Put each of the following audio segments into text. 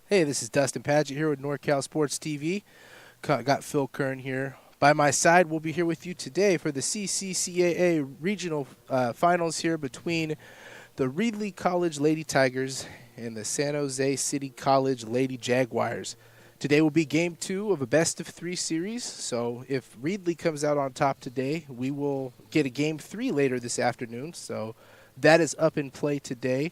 Hey, this is Dustin Padgett here with NorCal Sports TV. Got Phil Kern here. By my side, we'll be here with you today for the CCCAA regional finals here between the Reedley College Lady Tigers and the San Jose City College Lady Jaguars. Today will be game 2 of a best-of-3 series, so if Reedley comes out on top today, we will get a game 3 later this afternoon, so that is up in play today.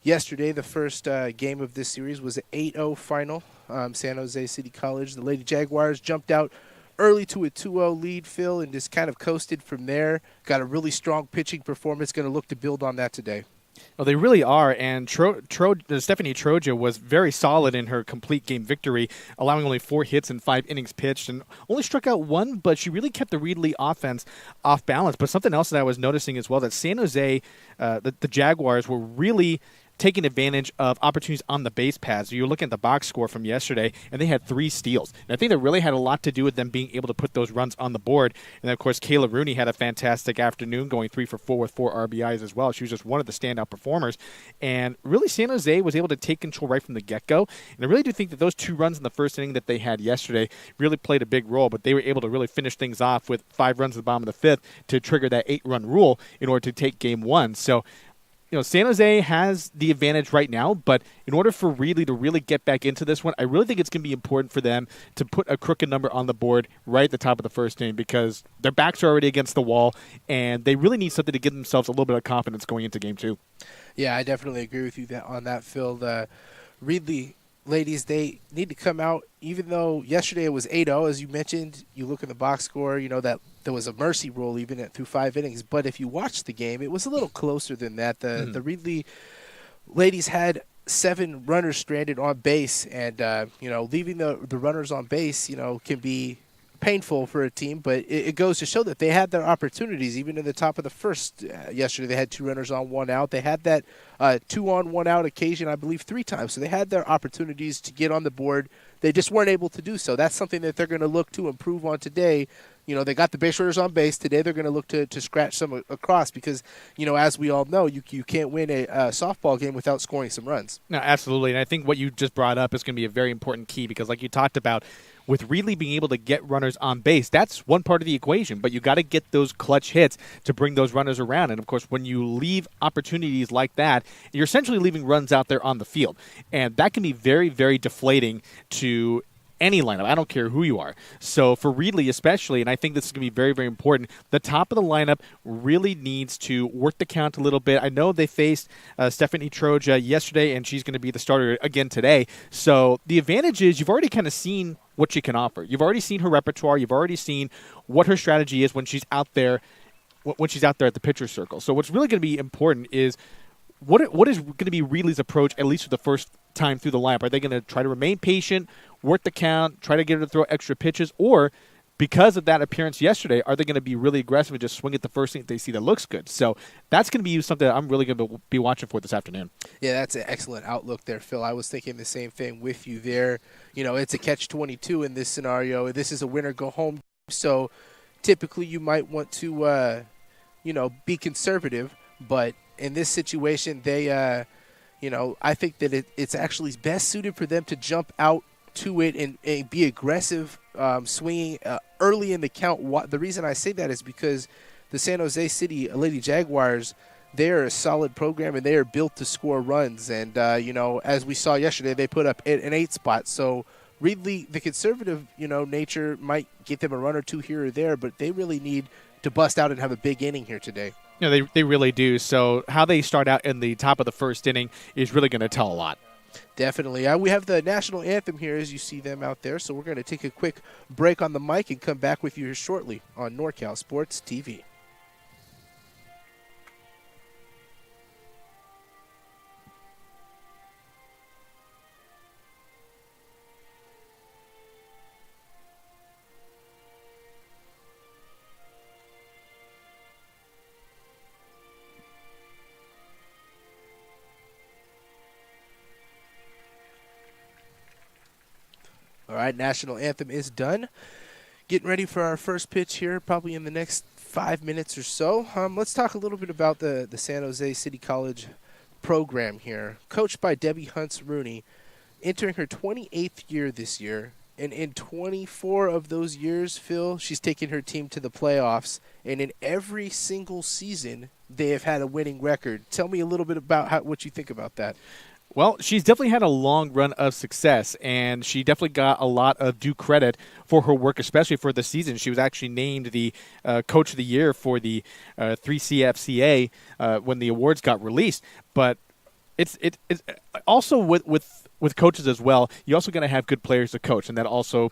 Yesterday, the first game of this series was an 8-0 final. San Jose City College, the Lady Jaguars, jumped out early to a 2-0 lead, Phil, and just kind of coasted from there. Got a really strong pitching performance, going to look to build on that today. Well, they really are, and Stephanie Troja was very solid in her complete game victory, allowing only 4 hits and 5 innings pitched, and only struck out 1, but she really kept the Reedley offense off balance. But something else that I was noticing as well, that San Jose, the Jaguars, were really taking advantage of opportunities on the base paths. So you're looking at the box score from yesterday, and they had 3 steals. And I think that really had a lot to do with them being able to put those runs on the board. And, of course, Kayla Rooney had a fantastic afternoon, going 3 for 4 with 4 RBIs as well. She was just one of the standout performers. And really, San Jose was able to take control right from the get-go. And I really do think that those 2 runs in the first inning that they had yesterday really played a big role, but they were able to really finish things off with 5 runs at the bottom of the 5th to trigger that 8-run rule in order to take game 1. So, San Jose has the advantage right now, but in order for Reedley to really get back into this one, I really think it's going to be important for them to put a crooked number on the board right at the top of the first inning, because their backs are already against the wall, and they really need something to give themselves a little bit of confidence going into game 2. Yeah, I definitely agree with you on that, Phil. The Reedley ladies, they need to come out, even though yesterday it was 8-0, as you mentioned. You look at the box score, that there was a mercy rule even through 5 innings. But if you watch the game, it was a little closer than that. The Reedley ladies had 7 runners stranded on base, and leaving the runners on base, can be painful for a team, but it goes to show that they had their opportunities. Even in the top of the first yesterday, they had 2 runners on, 1 out. They had that 2 on, 1 out occasion, I believe, 3 times. So they had their opportunities to get on the board. They just weren't able to do so. That's something that they're going to look to improve on today. They got the base runners on base. Today they're going to look to scratch some across, because, as we all know, you can't win a softball game without scoring some runs. No, absolutely. And I think what you just brought up is going to be a very important key, because like you talked about, with Reedley being able to get runners on base, that's one part of the equation, but you got to get those clutch hits to bring those runners around. And, of course, when you leave opportunities like that, you're essentially leaving runs out there on the field. And that can be very, very deflating to any lineup. I don't care who you are. So for Reedley especially, and I think this is going to be very, very important, the top of the lineup really needs to work the count a little bit. I know they faced Stephanie Troja yesterday, and she's going to be the starter again today. So the advantage is you've already kind of seen what she can offer. You've already seen her repertoire. You've already seen what her strategy is when she's out there at the pitcher circle. So what's really going to be important is what is going to be Reedley's approach, at least for the first time through the lineup? Are they going to try to remain patient, work the count, try to get her to throw extra pitches, or because of that appearance yesterday, are they going to be really aggressive and just swing at the first thing that they see that looks good? So that's going to be something that I'm really going to be watching for this afternoon. Yeah, that's an excellent outlook there, Phil. I was thinking the same thing with you there. It's a catch-22 in this scenario. This is a winner-go-home, so typically you might want to, be conservative, but in this situation, they, I think that it's actually best suited for them to jump out to it and be aggressive, swinging early in the count. The reason I say that is because the San Jose City Lady Jaguars, they are a solid program, and they are built to score runs. And, as we saw yesterday, they put up an 8 spot. So Reedley, the conservative, nature might get them a run or 2 here or there, but they really need to bust out and have a big inning here today. They really do. So how they start out in the top of the first inning is really going to tell a lot. Definitely. We have the national anthem here as you see them out there, so we're going to take a quick break on the mic and come back with you here shortly on NorCal Sports TV. All right, national anthem is done. Getting ready for our first pitch here, probably in the next 5 minutes or so. Let's talk a little bit about the San Jose City College program here. Coached by Debbie Huntz Rooney, entering her 28th year this year. And in 24 of those years, Phil, she's taken her team to the playoffs. And in every single season, they have had a winning record. Tell me a little bit about what you think about that. Well, she's definitely had a long run of success, and she definitely got a lot of due credit for her work, especially for the season. She was actually named the Coach of the Year for the 3CFCA when the awards got released. But it's also with coaches as well, you're also going to have good players to coach, and that also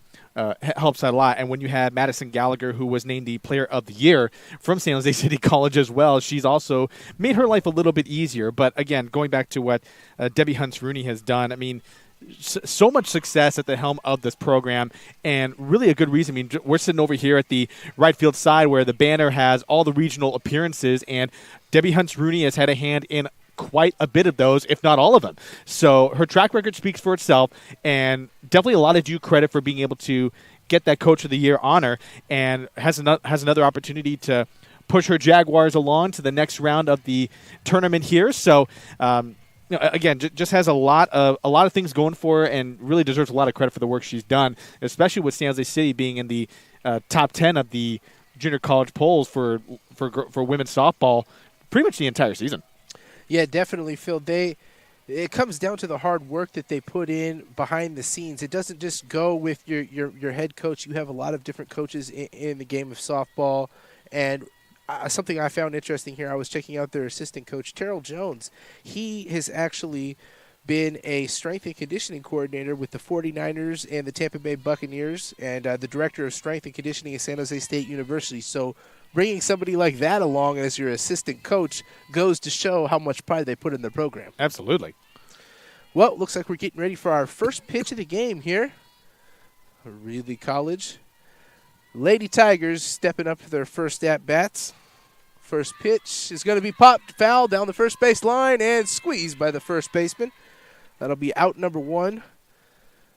helps out a lot. And when you had Madison Gallagher, who was named the Player of the Year from San Jose City College as well, she's also made her life a little bit easier. But again, going back to what Debbie Hunts-Rooney has done, I mean, so much success at the helm of this program, and really a good reason. I mean, we're sitting over here at the right field side where the banner has all the regional appearances, and Debbie Hunts-Rooney has had a hand in quite a bit of those, if not all of them. So her track record speaks for itself, and definitely a lot of due credit for being able to get that Coach of the Year honor, and has another opportunity to push her Jaguars along to the next round of the tournament here. So, again, just has a lot of things going for her, and really deserves a lot of credit for the work she's done, especially with San Jose City being in the top 10 of the junior college polls for women's softball pretty much the entire season. Yeah, definitely, Phil. It comes down to the hard work that they put in behind the scenes. It doesn't just go with your head coach. You have a lot of different coaches in the game of softball. And something I found interesting here, I was checking out their assistant coach, Terrell Jones. He has actually been a strength and conditioning coordinator with the 49ers and the Tampa Bay Buccaneers, and the director of strength and conditioning at San Jose State University. So bringing somebody like that along as your assistant coach goes to show how much pride they put in their program. Absolutely. Well, looks like we're getting ready for our first pitch of the game here. Reedley College. Lady Tigers stepping up for their first at-bats. First pitch is going to be popped, foul down the first base line, and squeezed by the first baseman. That'll be out number one.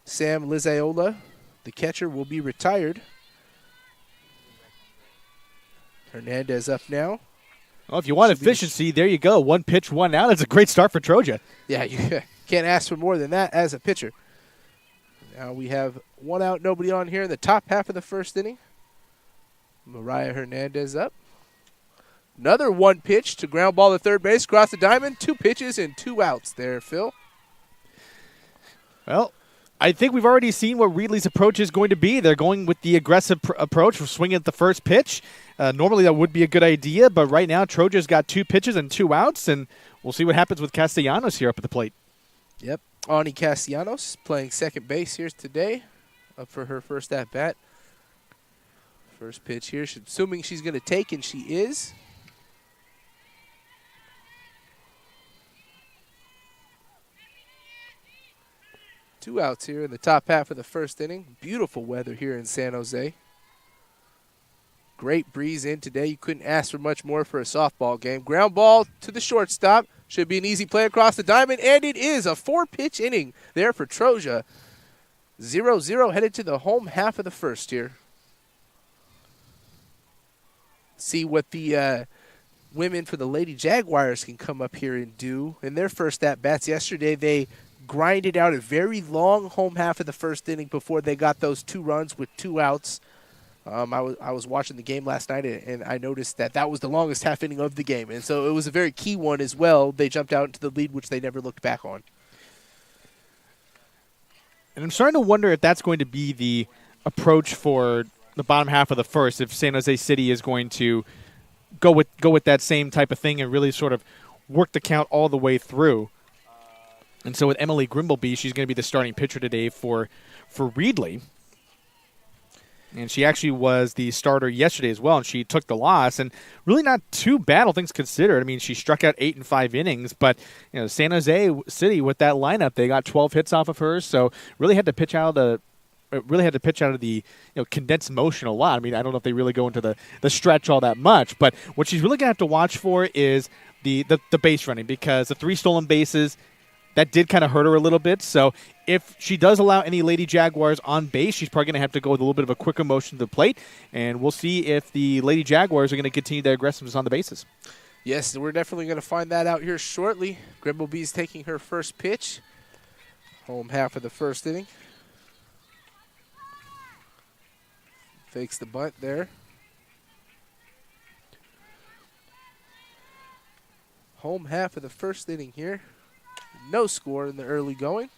Sam Lizaola, the catcher, will be retired. Hernandez up now. Well, if you want efficiency, there you go. One pitch, one out. That's a great start for Troja. Yeah, you can't ask for more than that as a pitcher. Now we have one out, nobody on here in the top half of the first inning. Mariah Hernandez up. Another one pitch to ground ball to third base, across the diamond. 2 pitches and 2 outs there, Phil. Well, I think we've already seen what Reedley's approach is going to be. They're going with the aggressive approach for swinging at the first pitch. Normally that would be a good idea, but right now Troja's got 2 pitches and 2 outs, and we'll see what happens with Castellanos here up at the plate. Yep, Ani Castellanos playing second base here today, up for her first at-bat. First pitch here, assuming she's going to take, and she is. Two outs here in the top half of the first inning. Beautiful weather here in San Jose. Great breeze in today. You couldn't ask for much more for a softball game. Ground ball to the shortstop. Should be an easy play across the diamond, and it is a 4-pitch inning there for Troja. 0-0 headed to the home half of the first here. See what the women for the Lady Jaguars can come up here and do. In their first at-bats yesterday, they grinded out a very long home half of the first inning before they got those 2 runs with 2 outs. I was watching the game last night, and I noticed that was the longest half inning of the game. And so it was a very key one as well. They jumped out into the lead, which they never looked back on. And I'm starting to wonder if that's going to be the approach for the bottom half of the first, if San Jose City is going to go with that same type of thing and really sort of work the count all the way through. And so with Emily Grimbleby, she's going to be the starting pitcher today for Reedley. And she actually was the starter yesterday as well, and she took the loss. And really not too bad, all things considered. I mean, she struck out 8 in 5 innings, but San Jose City with that lineup, they got 12 hits off of her, so really had to pitch out of the condensed motion a lot. I mean, I don't know if they really go into the stretch all that much, but what she's really going to have to watch for is the base running, because the 3 stolen bases, that did kind of hurt her a little bit. So if she does allow any Lady Jaguars on base, she's probably going to have to go with a little bit of a quicker motion to the plate. And we'll see if the Lady Jaguars are going to continue their aggressiveness on the bases. Yes, we're definitely going to find that out here shortly. Grimbleby's taking her first pitch. Home half of the first inning. Fakes the bunt there. Home half of the first inning here. No score in the early going.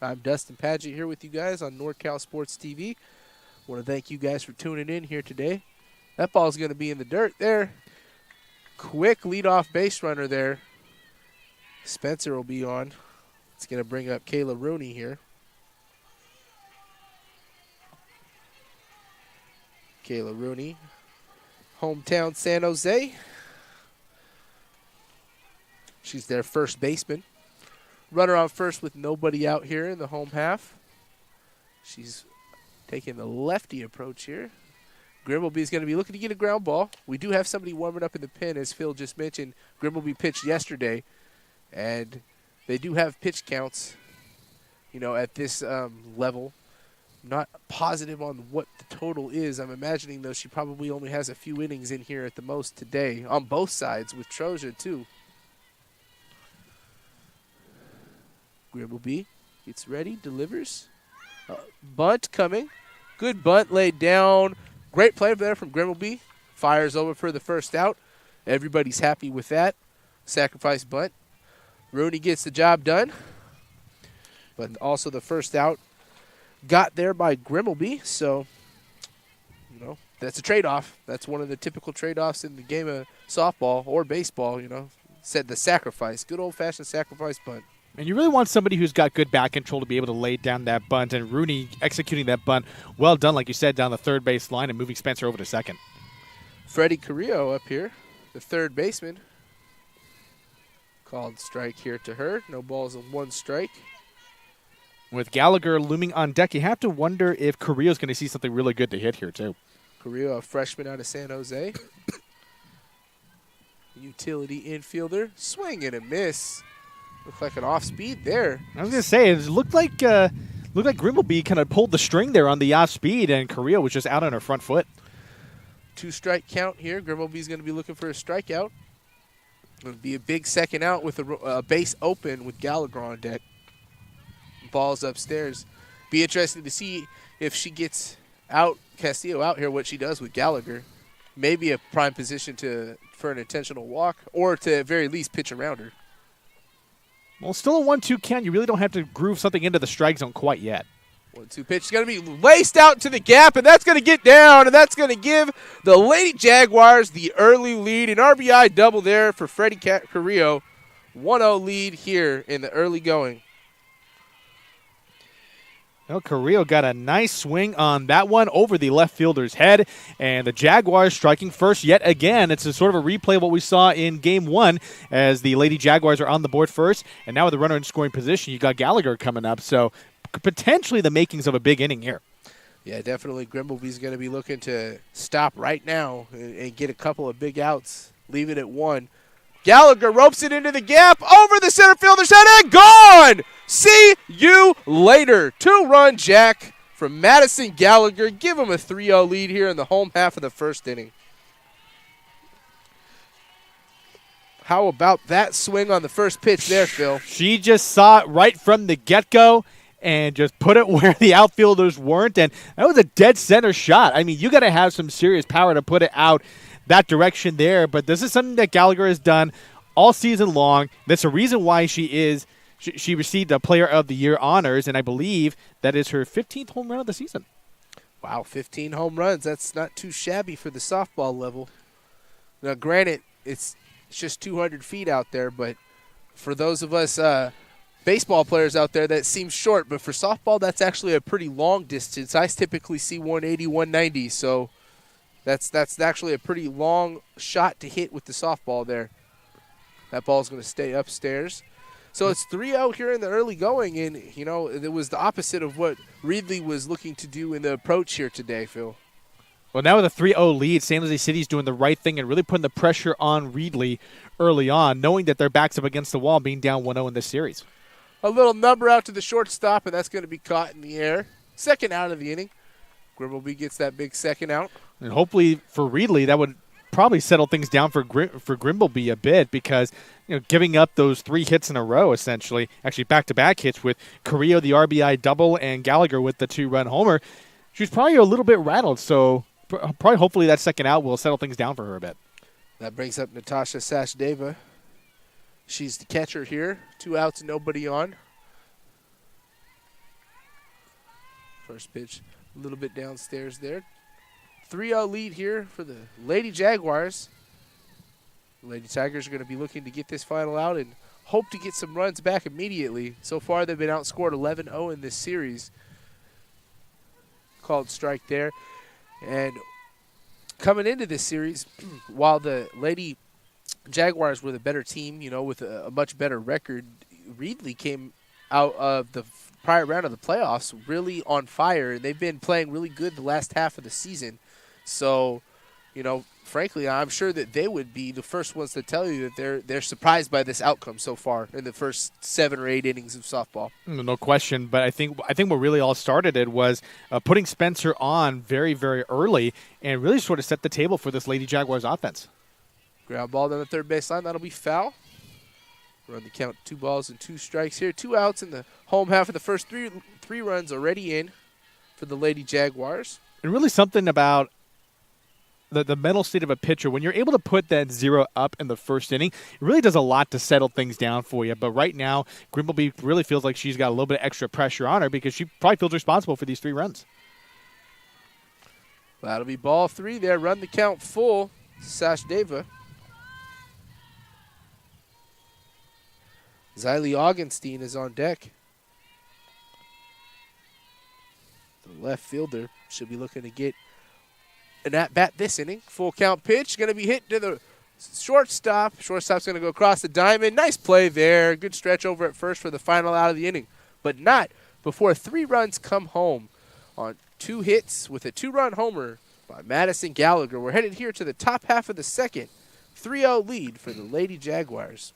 I'm Dustin Padgett here with you guys on NorCal Sports TV. I want to thank you guys for tuning in here today. That ball's going to be in the dirt there. Quick leadoff base runner there. Spencer will be on. It's going to bring up Kayla Rooney here. Kayla Rooney, hometown San Jose. She's their first baseman. Runner on first with nobody out here in the home half. She's taking the lefty approach here. Grimbleby's going to be looking to get a ground ball. We do have somebody warming up in the pen, as Phil just mentioned. Grimbleby pitched yesterday, and they do have pitch counts, at this level. Not positive on what the total is. I'm imagining, though, she probably only has a few innings in here at the most today on both sides with Troja, too. Grimbleby gets ready, delivers. Bunt coming. Good bunt laid down. Great play there from Grimbleby. Fires over for the first out. Everybody's happy with that. Sacrifice bunt. Rooney gets the job done. But also the first out got there by Grimbleby. So, that's a trade-off. That's one of the typical trade-offs in the game of softball or baseball, Said the sacrifice. Good old-fashioned sacrifice bunt. And you really want somebody who's got good back control to be able to lay down that bunt. And Rooney executing that bunt, well done, like you said, down the third base line and moving Spencer over to second. Freddie Carrillo up here, the third baseman. Called strike here to her. No balls and one strike. With Gallagher looming on deck, you have to wonder if Carrillo's going to see something really good to hit here, too. Carrillo, a freshman out of San Jose. Utility infielder. Swing and a miss. Looked like an off-speed there. I was going to say, it looked like Grimbleby kind of pulled the string there on the off-speed, and Carrillo was just out on her front foot. 2-strike count here. Grimbleby's going to be looking for a strikeout. It'll be a big second out with a base open with Gallagher on deck. Ball's upstairs. Be interesting to see if she gets Castillo out here, what she does with Gallagher. Maybe a prime position for an intentional walk, or to at very least pitch around her. Well, still a 1-2 count. You really don't have to groove something into the strike zone quite yet. 1-2 pitch is going to be laced out to the gap, and that's going to get down, and that's going to give the Lady Jaguars the early lead. An RBI double there for Freddie Carrillo. 1-0 lead here in the early going. Well, Carrillo got a nice swing on that one over the left fielder's head, and the Jaguars striking first yet again. It's a sort of a replay of what we saw in Game 1 as the Lady Jaguars are on the board first, and now with the runner in scoring position, you got Gallagher coming up, so potentially the makings of a big inning here. Yeah, definitely Grimbleby's going to be looking to stop right now and get a couple of big outs, leave it at 1. Gallagher ropes it into the gap, over the center fielder's head, and gone! See you later. 2-run jack from Madison Gallagher. Give him a 3-0 lead here in the home half of the first inning. How about that swing on the first pitch there, Phil? She just saw it right from the get-go and just put it where the outfielders weren't, and that was a dead center shot. I mean, you got to have some serious power to put it out that direction there, but this is something that Gallagher has done all season long. That's a reason why she received a Player of the Year honors, and I believe that is her 15th home run of the season. Wow, 15 home runs. That's not too shabby for the softball level. Now, granted, it's just 200 feet out there, but for those of us baseball players out there, that seems short, but for softball, that's actually a pretty long distance. I typically see 180, 190, so that's actually a pretty long shot to hit with the softball there. That ball's going to stay upstairs. So it's 3-0 here in the early going, and, it was the opposite of what Reedley was looking to do in the approach here today, Phil. Well, now with a 3-0 lead, San Jose City's doing the right thing and really putting the pressure on Reedley early on, knowing that their back's up against the wall, being down 1-0 in this series. A little number out to the shortstop, and that's going to be caught in the air. Second out of the inning. Grimbleby gets that big second out. And hopefully for Reedley, that would probably settle things down for Grimbleby a bit because giving up those 3 hits in a row, essentially, actually back-to-back hits with Carrillo the RBI double and Gallagher with the 2-run homer, she's probably a little bit rattled. So probably hopefully that second out will settle things down for her a bit. That brings up Natasha Sachdeva. She's the catcher here. 2 outs, nobody on. First pitch a little bit downstairs there. 3-0 lead here for the Lady Jaguars. The Lady Tigers are going to be looking to get this final out and hope to get some runs back immediately. So far, they've been outscored 11-0 in this series. Called strike there. And coming into this series, while the Lady Jaguars were the better team, with a much better record, Reedley came out of the prior round of the playoffs really on fire. They've been playing really good the last half of the season. So, frankly, I'm sure that they would be the first ones to tell you that they're surprised by this outcome so far in the first 7 or 8 innings of softball. No question, but I think what really all started it was putting Spencer on very, very early and really sort of set the table for this Lady Jaguars offense. Ground ball down the third baseline. That'll be foul. Run the count 2 balls and 2 strikes here. 2 outs in the home half of the first 3 runs already in for the Lady Jaguars. And really something about the mental state of a pitcher, when you're able to put that 0 up in the first inning, it really does a lot to settle things down for you. But right now, Grimbleby really feels like she's got a little bit of extra pressure on her because she probably feels responsible for these 3 runs. That'll be ball 3 there. Run the count full. Sachdeva. Xylee Augenstein is on deck. The left fielder should be looking to get an at-bat this inning. Full count pitch. Going to be hit to the shortstop. Shortstop's going to go across the diamond. Nice play there. Good stretch over at first for the final out of the inning. But not before 3 runs come home on 2 hits with a 2-run homer by Madison Gallagher. We're headed here to the top half of the second. 3-0 lead for the Lady Jaguars.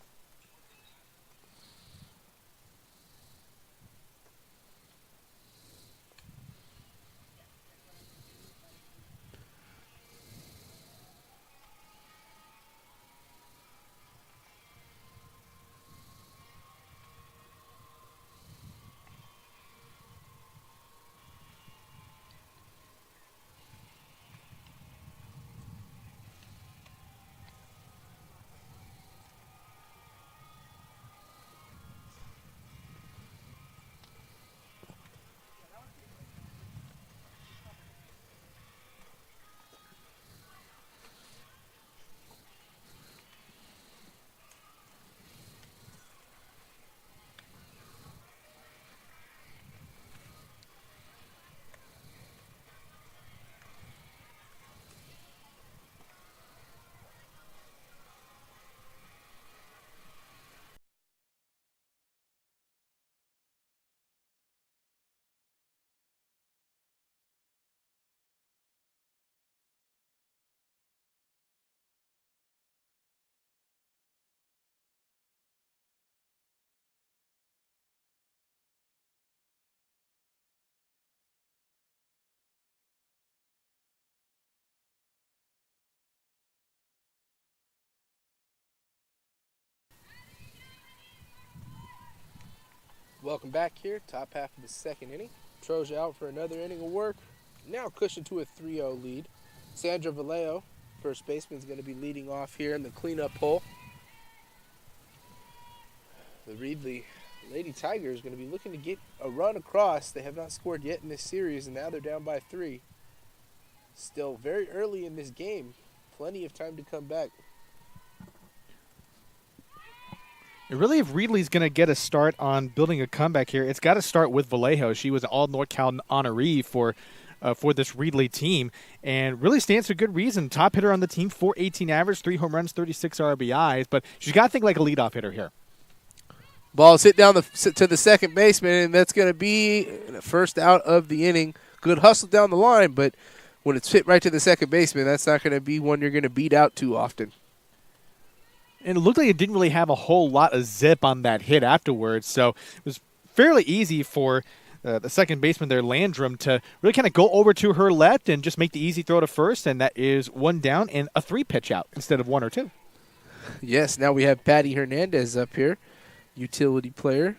Welcome back here, top half of the second inning. Troja out for another inning of work. Now cushioned to a 3-0 lead. Sandra Vallejo, first baseman, is going to be leading off here in the cleanup hole. The Reedley Lady Tigers is going to be looking to get a run across. They have not scored yet in this series, and now they're down by 3. Still very early in this game. Plenty of time to come back. And really, if Reedley's going to get a start on building a comeback here, it's got to start with Vallejo. She was an all-NorCal honoree for this Reedley team, and really stands for good reason. Top hitter on the team, .418 average, 3 home runs, 36 RBIs, but she's got to think like a leadoff hitter here. Ball hit down to the second baseman, and that's going to be the first out of the inning. Good hustle down the line, but when it's hit right to the second baseman, that's not going to be one you're going to beat out too often. And it looked like it didn't really have a whole lot of zip on that hit afterwards, so it was fairly easy for the second baseman there, Landrum, to really kind of go over to her left and just make the easy throw to first, and that is one down and a 3-pitch out instead of 1 or 2. Yes, now we have Patty Hernandez up here, utility player,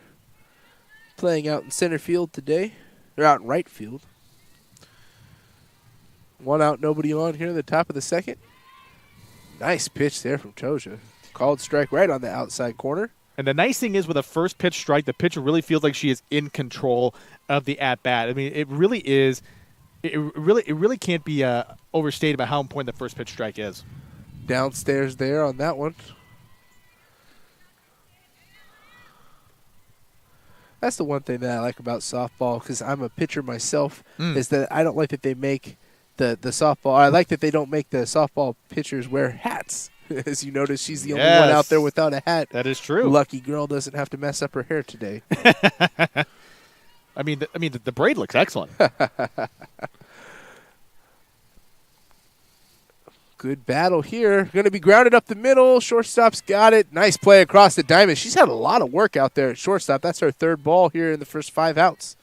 playing out in center field today, or out in right field. 1 out, nobody on here in the top of the second. Nice pitch there from Troja. Called strike right on the outside corner. And the nice thing is with a first pitch strike, the pitcher really feels like she is in control of the at-bat. I mean, it really is. It really can't be overstated about how important the first pitch strike is. Downstairs there on that one. That's the one thing that I like about softball, because I'm a pitcher myself, is that I don't like that they make the softball. I like that they don't make the softball pitchers wear hats. As you notice, she's the only one out there without a hat. That is true. Lucky girl doesn't have to mess up her hair today. I mean, the braid looks excellent. Good battle here. Going to be grounded up the middle. Shortstop's got it. Nice play across the diamond. She's had a lot of work out there at shortstop. That's her 3rd ball here in the first 5 outs.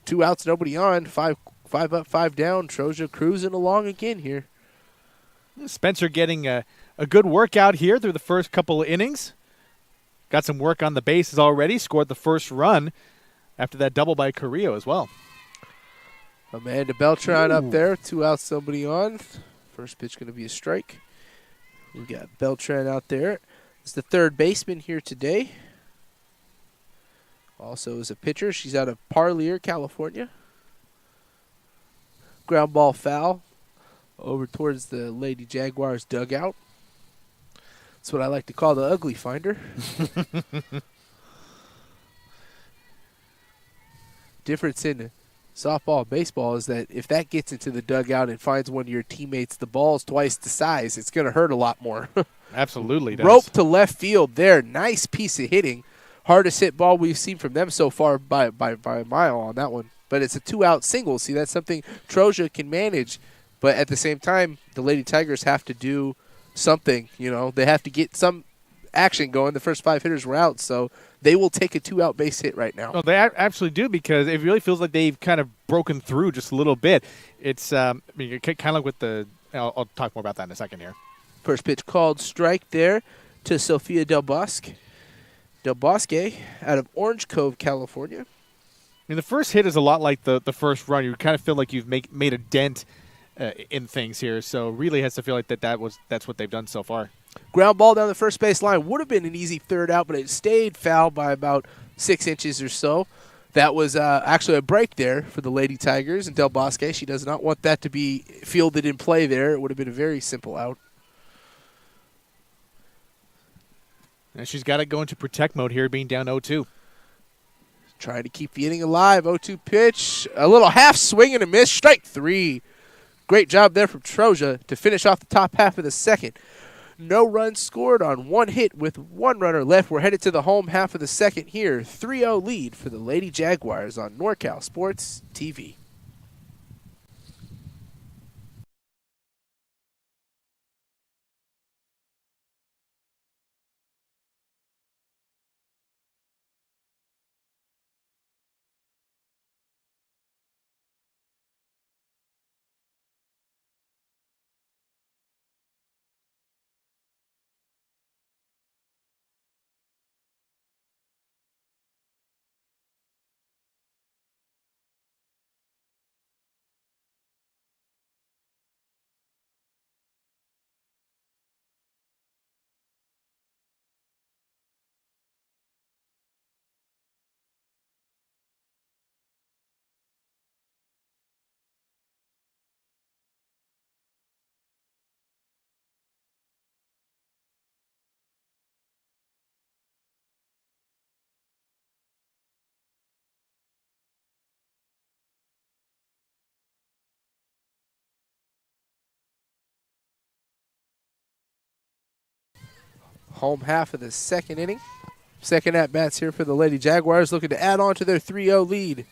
2 outs, nobody on. 5 up, 5 down. Troja cruising along again here. Spencer getting a good workout here through the first couple of innings. Got some work on the bases already. Scored the first run after that double by Carrillo as well. Amanda Beltran up there. 2 outs, somebody on. First pitch going to be a strike. We got Beltran out there. It's the 3rd baseman here today. Also is a pitcher. She's out of Parlier, California. Ground ball foul over towards the Lady Jaguars dugout. That's what I like to call the ugly finder. Difference in softball and baseball is that if that gets into the dugout and finds one of your teammates, the ball's twice the size. It's going to hurt a lot more. Absolutely does. Rope to left field there. Nice piece of hitting. Hardest hit ball we've seen from them so far by a mile on that one. But it's a 2-out single. See, that's something Troja can manage. But at the same time, the Lady Tigers have to do something. You know, they have to get some action going. The first 5 hitters were out, so they will take a 2-out base hit right now. No, they absolutely do, because it really feels like they've kind of broken through just a little bit. It's kind of like with the I'll talk more about that in a second here. First pitch called strike there to Sofia Del Bosque. Del Bosque out of Orange Cove, California. I mean, the first hit is a lot like the first run. You kind of feel like you've made a dent in things here. So really has to feel like that's what they've done so far. Ground ball down the first base line. Would have been an easy 3rd out, but it stayed foul by about 6 inches or so. That was actually a break there for the Lady Tigers. And Del Bosque, she does not want that to be fielded in play there. It would have been a very simple out. And she's got to go into protect mode here, being down 0-2. Trying to keep the inning alive. 0-2 pitch. A little half swing and a miss. Strike 3. Great job there from Troja to finish off the top half of the second. No runs scored on 1 hit with 1 runner left. We're headed to the home half of the second here. 3-0 lead for the Lady Jaguars on NorCal Sports TV. Home half of the second inning. Second at-bats here for the Lady Jaguars, looking to add on to their 3-0 lead.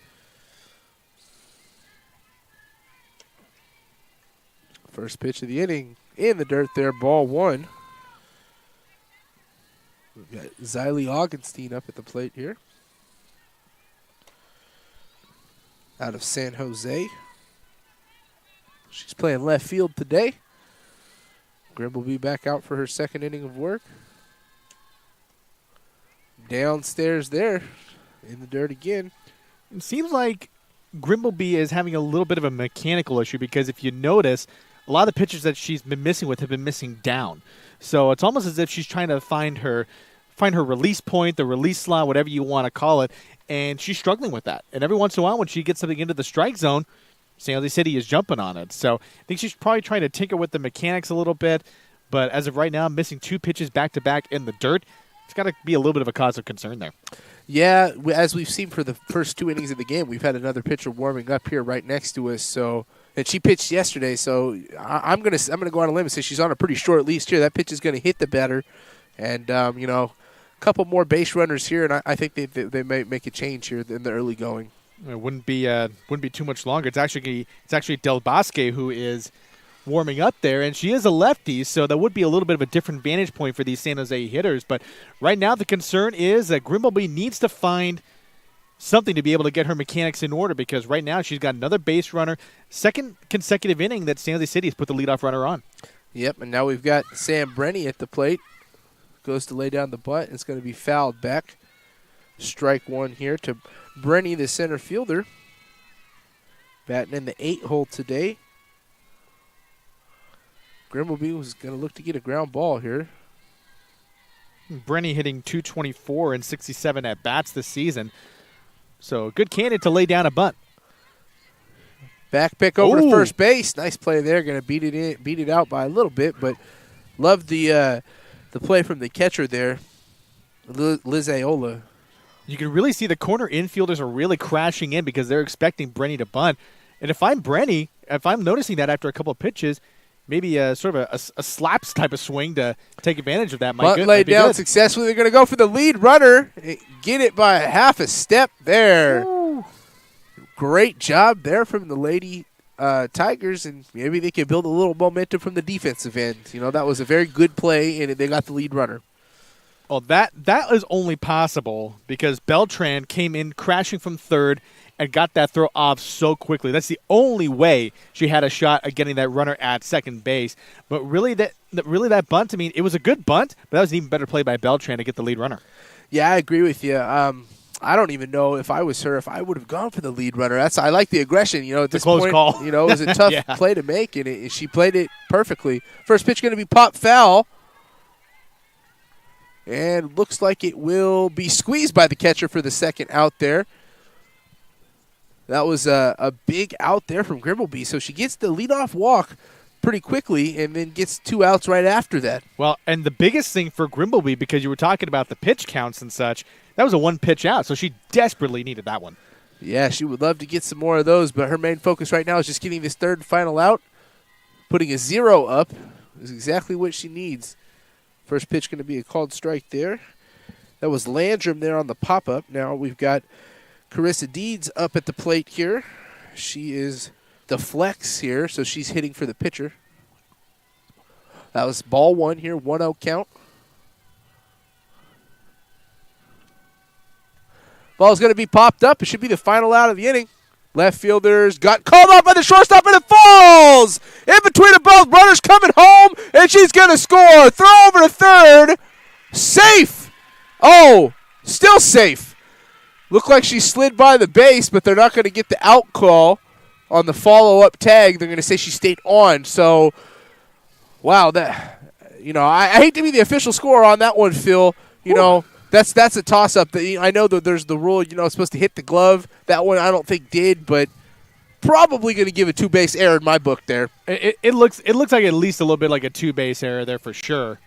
First pitch of the inning in the dirt there, ball 1. We've got Xylee Augenstein up at the plate here. out of San Jose. She's playing left field today. Grimble will be back out for her second inning of work. Downstairs there in the dirt again. It seems like Grimbleby is having a little bit of a mechanical issue because if you notice, a lot of the pitches that she's been missing with have been missing down. So it's almost as if she's trying to find her release point, the release slot, whatever you want to call it, and she's struggling with that. And every once in a while when she gets something into the strike zone, San Jose City is jumping on it. So I think she's probably trying to tinker with the mechanics a little bit. But as of right now, missing 2 pitches back-to-back in the dirt, it's got to be a little bit of a cause of concern there. Yeah, as we've seen for the first 2 innings of the game, we've had another pitcher warming up here right next to us. So, and she pitched yesterday, so I'm gonna go on a limb and say she's on a pretty short leash here. That pitch is going to hit the batter, and a couple more base runners here, and I think they may make a change here in the early going. It wouldn't be too much longer. It's actually Del Bosque who is warming up there, and she is a lefty, so that would be a little bit of a different vantage point for these San Jose hitters. But right now the concern is that Grimbleby needs to find something to be able to get her mechanics in order because right now she's got another base runner, second consecutive inning that San Jose City has put the leadoff runner on. Yep, and now we've got Sam Brenny at the plate. Goes to lay down the bunt. It's going to be fouled back. Strike 1 here to Brenny, the center fielder. Batting in the 8 hole today. Grimbleby was going to look to get a ground ball here. Brenny hitting .224 and 67 at-bats this season. So good candidate to lay down a bunt. Back pick over to first base. Nice play there. Going to beat it out by a little bit, but love the play from the catcher there, Liz Aola. You can really see the corner infielders are really crashing in because they're expecting Brenny to bunt. And if I'm Brenny, if I'm noticing that after a couple of pitches, maybe sort of a slaps type of swing to take advantage of that. Bunt laid down successfully. They're going to go for the lead runner. Get it by half a step there. Ooh. Great job there from the Lady Tigers, and maybe they can build a little momentum from the defensive end. That was a very good play, and they got the lead runner. Well, that is only possible because Beltran came in crashing from third and got that throw off so quickly. That's the only way she had a shot at getting that runner at second base. But really that bunt, I mean, it was a good bunt, but that was an even better play by Beltran to get the lead runner. Yeah, I agree with you. I don't even know if I was her, if I would have gone for the lead runner. I like the aggression. At this close point, call. It was a tough play to make, and she played it perfectly. First pitch going to be popped foul. And looks like it will be squeezed by the catcher for the second out there. That was a big out there from Grimbleby. So she gets the leadoff walk pretty quickly and then gets 2 outs right after that. Well, and the biggest thing for Grimbleby, because you were talking about the pitch counts and such, that was a 1-pitch out. So she desperately needed that one. Yeah, she would love to get some more of those, but her main focus right now is just getting this third and final out. Putting a 0 up is exactly what she needs. First pitch going to be a called strike there. That was Landrum there on the pop-up. Now we've got Carissa Deeds up at the plate here. She is the flex here, so she's hitting for the pitcher. That was ball 1 here, 1-0 count. Ball's going to be popped up. It should be the final out of the inning. Left fielders got called off by the shortstop, and it falls! In between the both runners coming home, and she's going to score. Throw over to third. Safe! Oh, still safe. Looked like she slid by the base, but they're not going to get the out call on the follow-up tag. They're going to say she stayed on. So, wow, I hate to be the official score on that one, Phil. That's a toss-up. I know that there's the rule, it's supposed to hit the glove. That one I don't think did, but probably going to give a 2-base error in my book there. It looks like at least a little bit like a 2-base error there for sure.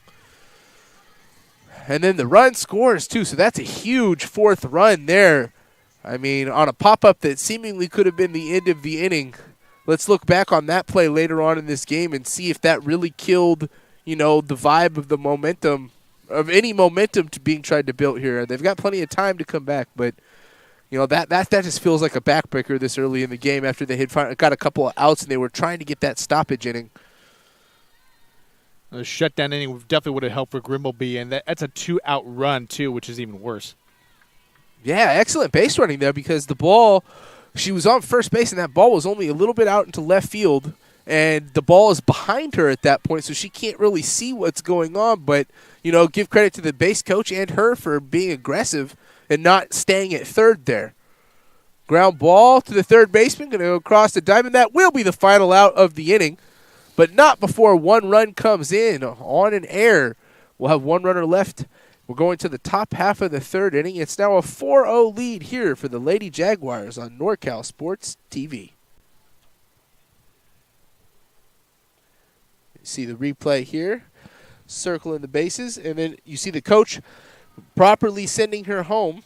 And then the run scores, too, so that's a huge 4th run there. I mean, on a pop-up that seemingly could have been the end of the inning. Let's look back on that play later on in this game and see if that really killed, the vibe of the momentum, of any momentum to being tried to build here. They've got plenty of time to come back, but that just feels like a backbreaker this early in the game after they had got a couple of outs and they were trying to get that stoppage inning. A shutdown inning definitely would have helped for Grimbleby, and that's a 2-out run too, which is even worse. Yeah, excellent base running there because the ball she was on first base, and that ball was only a little bit out into left field, and the ball is behind her at that point, so she can't really see what's going on. But, give credit to the base coach and her for being aggressive and not staying at third there. Ground ball to the third baseman, going to go across the diamond. That will be the final out of the inning, but not before one run comes in on an error. We'll have one runner left. We're going to the top half of the third inning. It's now a 4-0 lead here for the Lady Jaguars on NorCal Sports TV. You see the replay here, circling the bases, and then you see the coach properly sending her home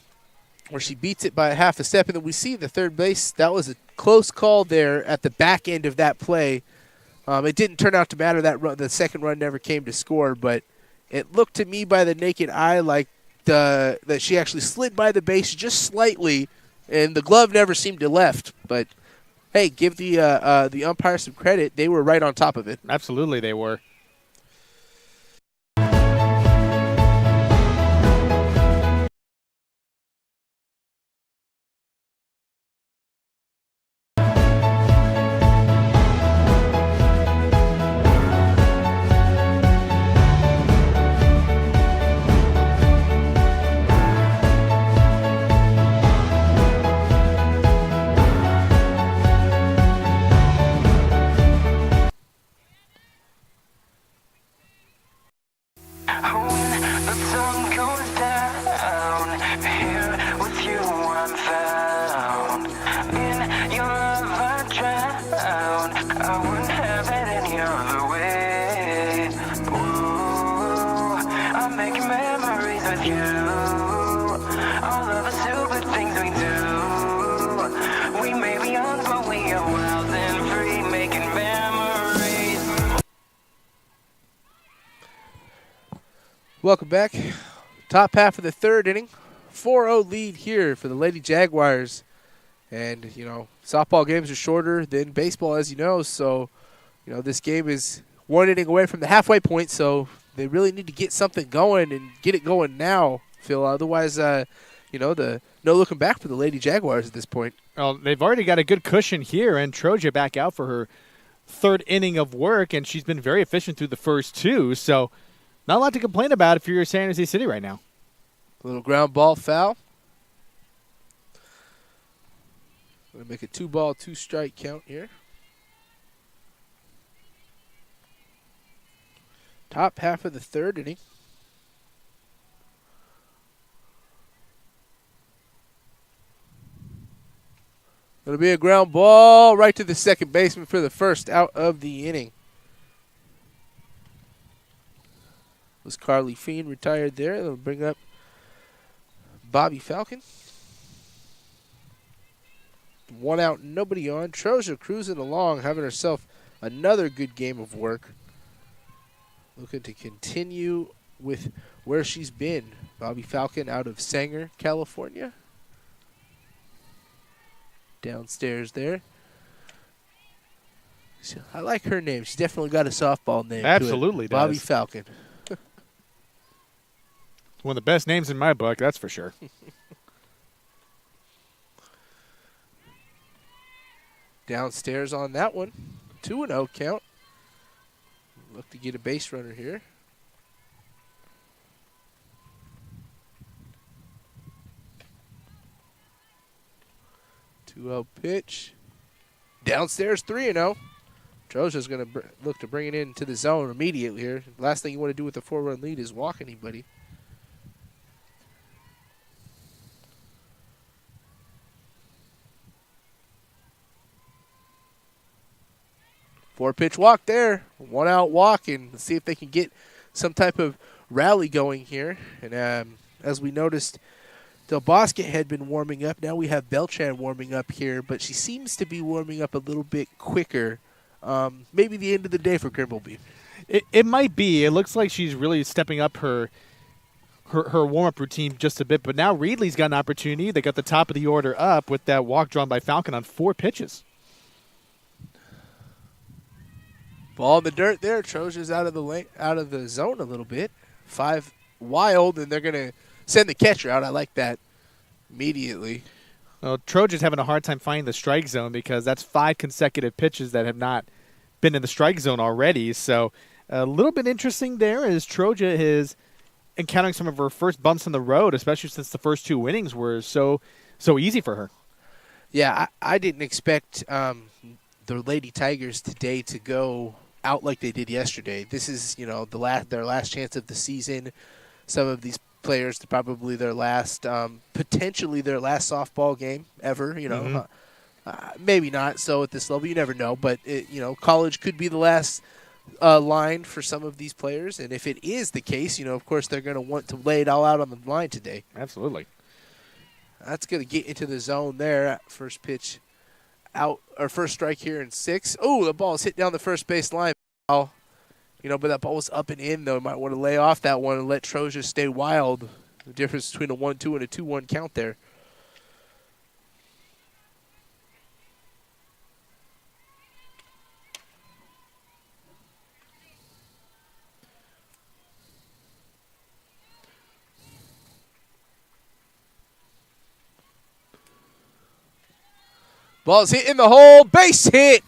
where she beats it by a half a step, and then we see the third base. That was a close call there at the back end of that play. It didn't turn out to matter. The second run never came to score, but it looked to me by the naked eye like that she actually slid by the base just slightly, and the glove never seemed to left. But, hey, give the umpire some credit. They were right on top of it. Absolutely they were. Welcome back. Top half of the third inning. 4-0 lead here for the Lady Jaguars. And, softball games are shorter than baseball, as you know. So, this game is one inning away from the halfway point. So, they really need to get something going and get it going now, Phil. Otherwise, no looking back for the Lady Jaguars at this point. Well, they've already got a good cushion here, and Troja back out for her third inning of work, and she's been very efficient through the first two. So, not a lot to complain about if you're San Jose City right now. A little ground ball foul. Going to make a 2-ball, 2-strike count here. Top half of the third inning. Going to be a ground ball right to the second baseman for the first out of the inning. Was Carly Fiend retired there. They'll bring up Bobby Falcon. One out, nobody on. Troja cruising along, having herself another good game of work. Looking to continue with where she's been. Bobby Falcon out of Sanger, California. Downstairs there. I like her name. She's definitely got a softball name. Absolutely to it. Bobby Falcon. One of the best names in my book, that's for sure. Downstairs on that one. 2-0 count. Look to get a base runner here. Two-0 pitch. Downstairs 3-0. Troja's going to look to bring it into the zone immediately here. Last thing you want to do with a 4-run lead is walk anybody. Four-pitch walk there. One out walk, and let's see if they can get some type of rally going here. And as we noticed, Del Bosque had been warming up. Now we have Beltran warming up here, but she seems to be warming up a little bit quicker. Maybe the end of the day for Grimbleby. It might be. It looks like she's really stepping up her warm-up routine just a bit. But now Reedley's got an opportunity. They got the top of the order up with that walk drawn by Falcon on 4 pitches. Ball in the dirt there. Troja's out of the zone a little bit. 5 wild, and they're going to send the catcher out. I like that immediately. Well, Trojan's having a hard time finding the strike zone because that's 5 consecutive pitches that have not been in the strike zone already. So a little bit interesting there as Troja is encountering some of her first bumps in the road, especially since the first 2 innings were so easy for her. Yeah, I didn't expect the Lady Tigers today to go out like they did yesterday. This is, their last chance of the season. Some of these players, probably their last, potentially their last softball game ever. Maybe not. So at this level, you never know. But college could be the last line for some of these players, and if it is the case, of course they're going to want to lay it all out on the line today. Absolutely. That's going to get into the zone there. First pitch out, or first strike here in 6. Oh, the ball is hit down the first base line. But that ball was up and in, though. Might want to lay off that one and let Troja stay wild. The difference between a 1-2 and a 2-1 count there. Ball's hit in the hole. Base hit.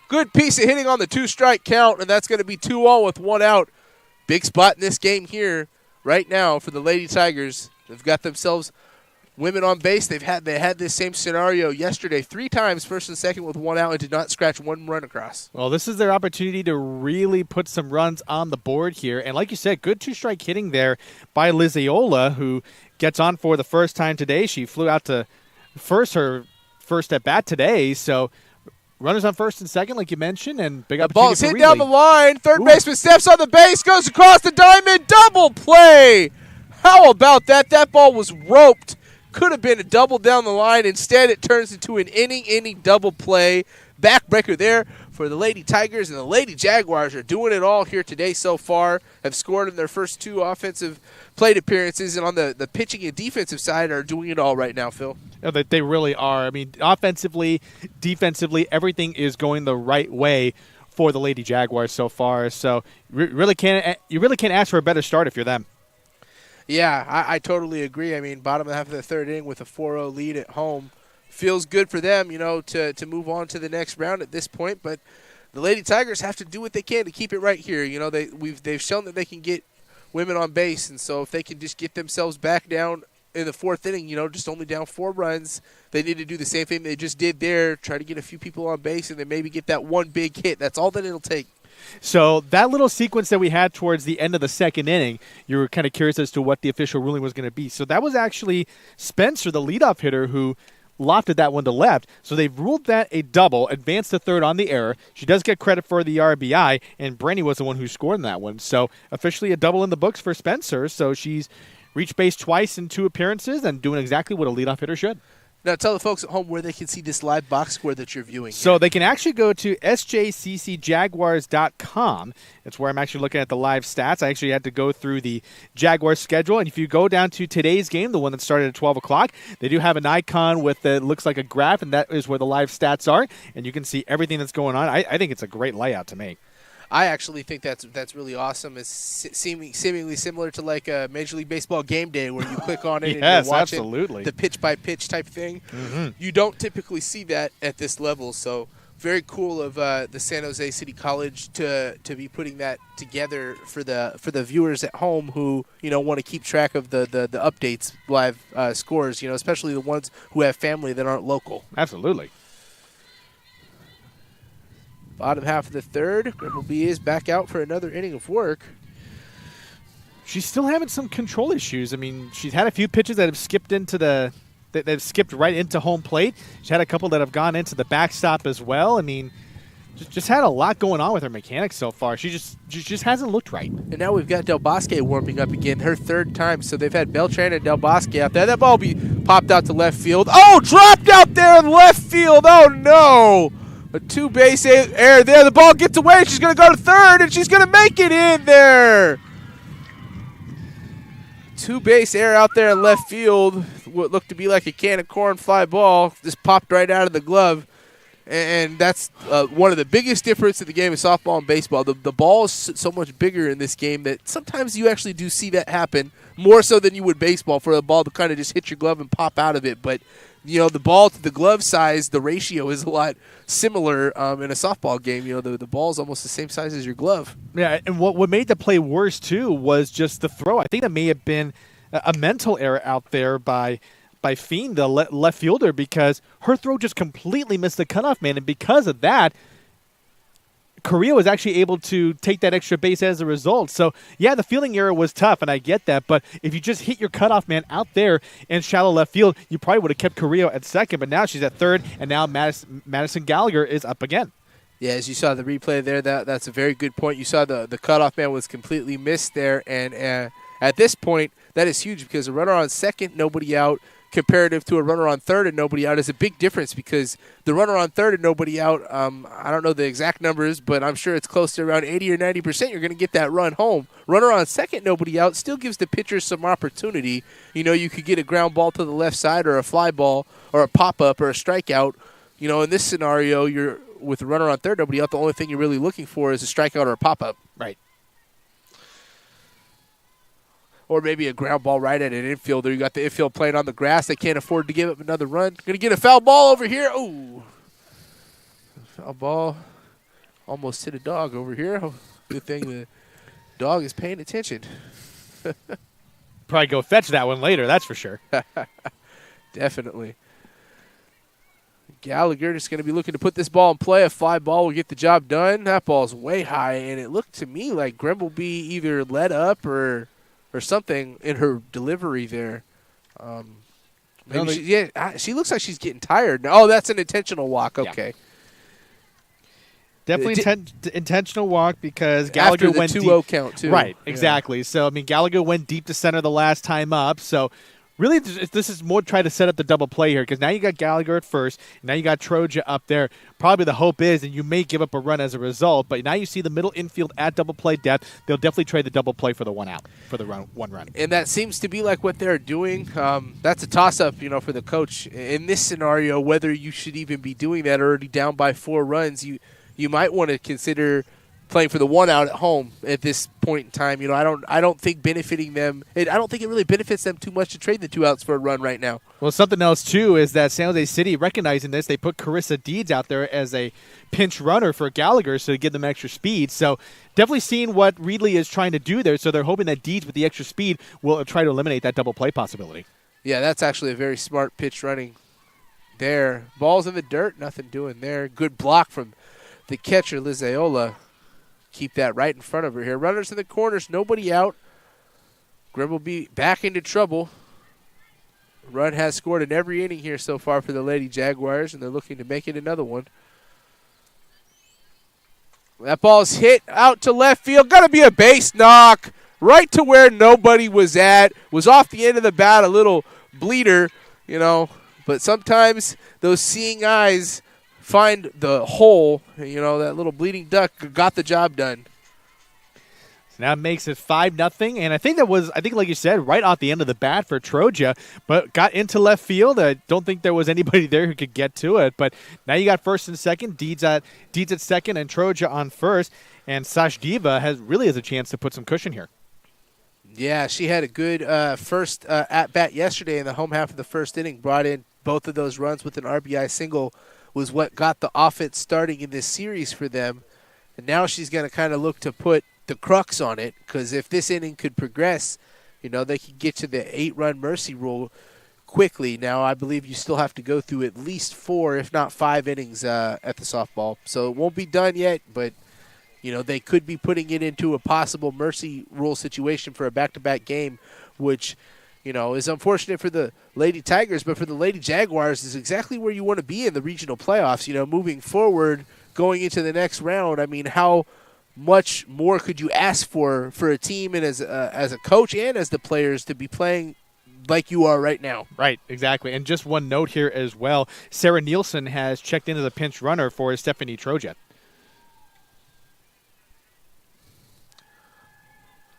Good piece of hitting on the 2-strike count, and that's going to be 2-0 with 1 out. Big spot in this game here right now for the Lady Tigers. They've got themselves women on base. They had this same scenario yesterday 3 times, first and second with 1 out, and did not scratch 1 run across. Well, this is their opportunity to really put some runs on the board here. And like you said, good 2-strike hitting there by Liziola, who gets on for the first time today. She flew out to her first at bat today, so runners on first and second, like you mentioned, and big opportunity ball's for hit Reedley. down the line. Third baseman steps on the base, goes across the diamond, double play. How about that? That ball was roped. Could have been a double down the line. Instead, it turns into an inning double play. Backbreaker there for the Lady Tigers, and the Lady Jaguars are doing it all here today so far. Have scored in their first 2 offensive plate appearances, and on the pitching and defensive side are doing it all right now, Phil. Yeah, they really are. I mean, offensively, defensively, everything is going the right way for the Lady Jaguars so far. So you really can't ask for a better start if you're them. Yeah, I totally agree. I mean, bottom half of the third inning with a 4-0 lead at home feels good for them, to move on to the next round at this point. But the Lady Tigers have to do what they can to keep it right here. They've shown that they can get women on base, and so if they can just get themselves back down in the 4th inning, just only down 4 runs, they need to do the same thing they just did there, try to get a few people on base, and then maybe get that one big hit. That's all that it'll take. So that little sequence that we had towards the end of the 2nd inning, you were kind of curious as to what the official ruling was going to be. So that was actually Spencer, the leadoff hitter, who lofted that one to left. So they've ruled that a double, advanced to third on the error. She does get credit for the RBI, and Brandy was the one who scored in that one. So officially a double in the books for Spencer. So she's reached base twice in 2 appearances and doing exactly what a leadoff hitter should. Now tell the folks at home where they can see this live box score that you're viewing. So they can actually go to sjccjaguars.com. That's where I'm actually looking at the live stats. I actually had to go through the Jaguars schedule. And if you go down to today's game, the one that started at 12 o'clock, they do have an icon with it looks like a graph, and that is where the live stats are. And you can see everything that's going on. I think it's a great layout to me. I actually think that's really awesome. It's seemingly similar to like a Major League Baseball game day where you click on it and you're watching absolutely. The pitch-by-pitch type thing. Mm-hmm. You don't typically see that at this level, so very cool of the San Jose City College to be putting that together for the viewers at home who want to keep track of the updates, live scores, especially the ones who have family that aren't local. Absolutely. Bottom half of the third, Reedley is back out for another inning of work. She's still having some control issues. I mean, she's had a few pitches that have skipped they've skipped right into home plate. She's had a couple that have gone into the backstop as well. I mean, just had a lot going on with her mechanics so far. She just hasn't looked right. And now we've got Del Bosque warming up again, her 3rd time. So they've had Beltran and Del Bosque out there. That ball will be popped out to left field. Oh, dropped out there in left field. Oh, no. A 2-base error there. The ball gets away. She's going to go to third, and she's going to make it in there. 2-base error out there in left field. What looked to be like a can of corn fly ball just popped right out of the glove. And that's one of the biggest differences in the game of softball and baseball. The ball is so much bigger in this game that sometimes you actually do see that happen, more so than you would baseball, for the ball to kind of just hit your glove and pop out of it. But the ball to the glove size, the ratio is a lot similar in a softball game. The ball is almost the same size as your glove. Yeah, and what made the play worse, too, was just the throw. I think that may have been a mental error out there by Fiend, the left fielder, because her throw just completely missed the cutoff man, and because of that, Korea was actually able to take that extra base as a result. So, yeah, the fielding error was tough, and I get that. But if you just hit your cutoff man out there in shallow left field, you probably would have kept Korea at second. But now she's at third, and now Madison Gallagher is up again. Yeah, as you saw the replay there, that's a very good point. You saw the cutoff man was completely missed there. And at this point, that is huge because a runner on second, nobody out, comparative to a runner on third and nobody out is a big difference because the runner on third and nobody out, I don't know the exact numbers, but I'm sure it's close to around 80 or 90% you're going to get that run home. Runner on second, nobody out, still gives the pitcher some opportunity. You could get a ground ball to the left side or a fly ball or a pop-up or a strikeout. In this scenario, you're with a runner on third, nobody out, the only thing you're really looking for is a strikeout or a pop-up. Right. Or maybe a ground ball right at an infielder. You got the infield playing on the grass. They can't afford to give up another run. Going to get a foul ball over here. Ooh. Foul ball. Almost hit a dog over here. Good thing the dog is paying attention. Probably go fetch that one later, that's for sure. Definitely. Gallagher just going to be looking to put this ball in play. A fly ball will get the job done. That ball's way high, and it looked to me like Grimbleby either let up or something in her delivery there. She looks like she's getting tired. Oh, that's an intentional walk. Okay. Yeah. Definitely intentional walk because Gallagher went deep. After the 2-0 count, too. Right, exactly. Yeah. So, Gallagher went deep to center the last time up. So, really, this is more try to set up the double play here because now you got Gallagher at first. Now you got Troja up there. Probably the hope is, and you may give up a run as a result, but now you see the middle infield at double play depth. They'll definitely trade the double play for the one out, for the one run. And that seems to be like what they're doing. That's a toss-up, for the coach. In this scenario, whether you should even be doing that already down by 4 runs, you might want to consider playing for the one out at home at this point in time. I don't think benefiting them. I don't think it really benefits them too much to trade the 2 outs for a run right now. Well, something else too is that San Jose City, recognizing this, they put Carissa Deeds out there as a pinch runner for Gallagher, so to give them extra speed. So definitely seeing what Reedley is trying to do there. So they're hoping that Deeds with the extra speed will try to eliminate that double play possibility. Yeah, that's actually a very smart pitch running there. Ball's in the dirt, nothing doing there. Good block from the catcher, Lizaola. Keep that right in front of her here. Runners in the corners, nobody out. Grim will be back into trouble. Run has scored in every inning here so far for the Lady Jaguars, and they're looking to make it another one. That ball's hit out to left field. Got to be a base knock right to where nobody was at. Was off the end of the bat, a little bleeder, But sometimes those seeing eyes find the hole, that little bleeding duck got the job done. So now it makes it 5-0, and I think like you said, right off the end of the bat for Troja, but got into left field. I don't think there was anybody there who could get to it, but now you got first and second, Deeds at second, and Troja on first, and Sashdiva has a chance to put some cushion here. Yeah, she had a good first at-bat yesterday in the home half of the first inning, brought in both of those runs with an RBI single, was what got the offense starting in this series for them. And now she's going to kind of look to put the crux on it, because if this inning could progress, they could get to the 8-run mercy rule quickly. Now, I believe you still have to go through at least 4, if not 5 innings at the softball. So it won't be done yet, but, they could be putting it into a possible mercy rule situation for a back-to-back game, which is unfortunate for the Lady Tigers, but for the Lady Jaguars is exactly where you want to be in the regional playoffs. Moving forward, going into the next round, how much more could you ask for a team and as a coach and as the players to be playing like you are right now? Right, exactly. And just one note here as well, Sarah Nielsen has checked in as a pinch runner for Stephanie Trojet.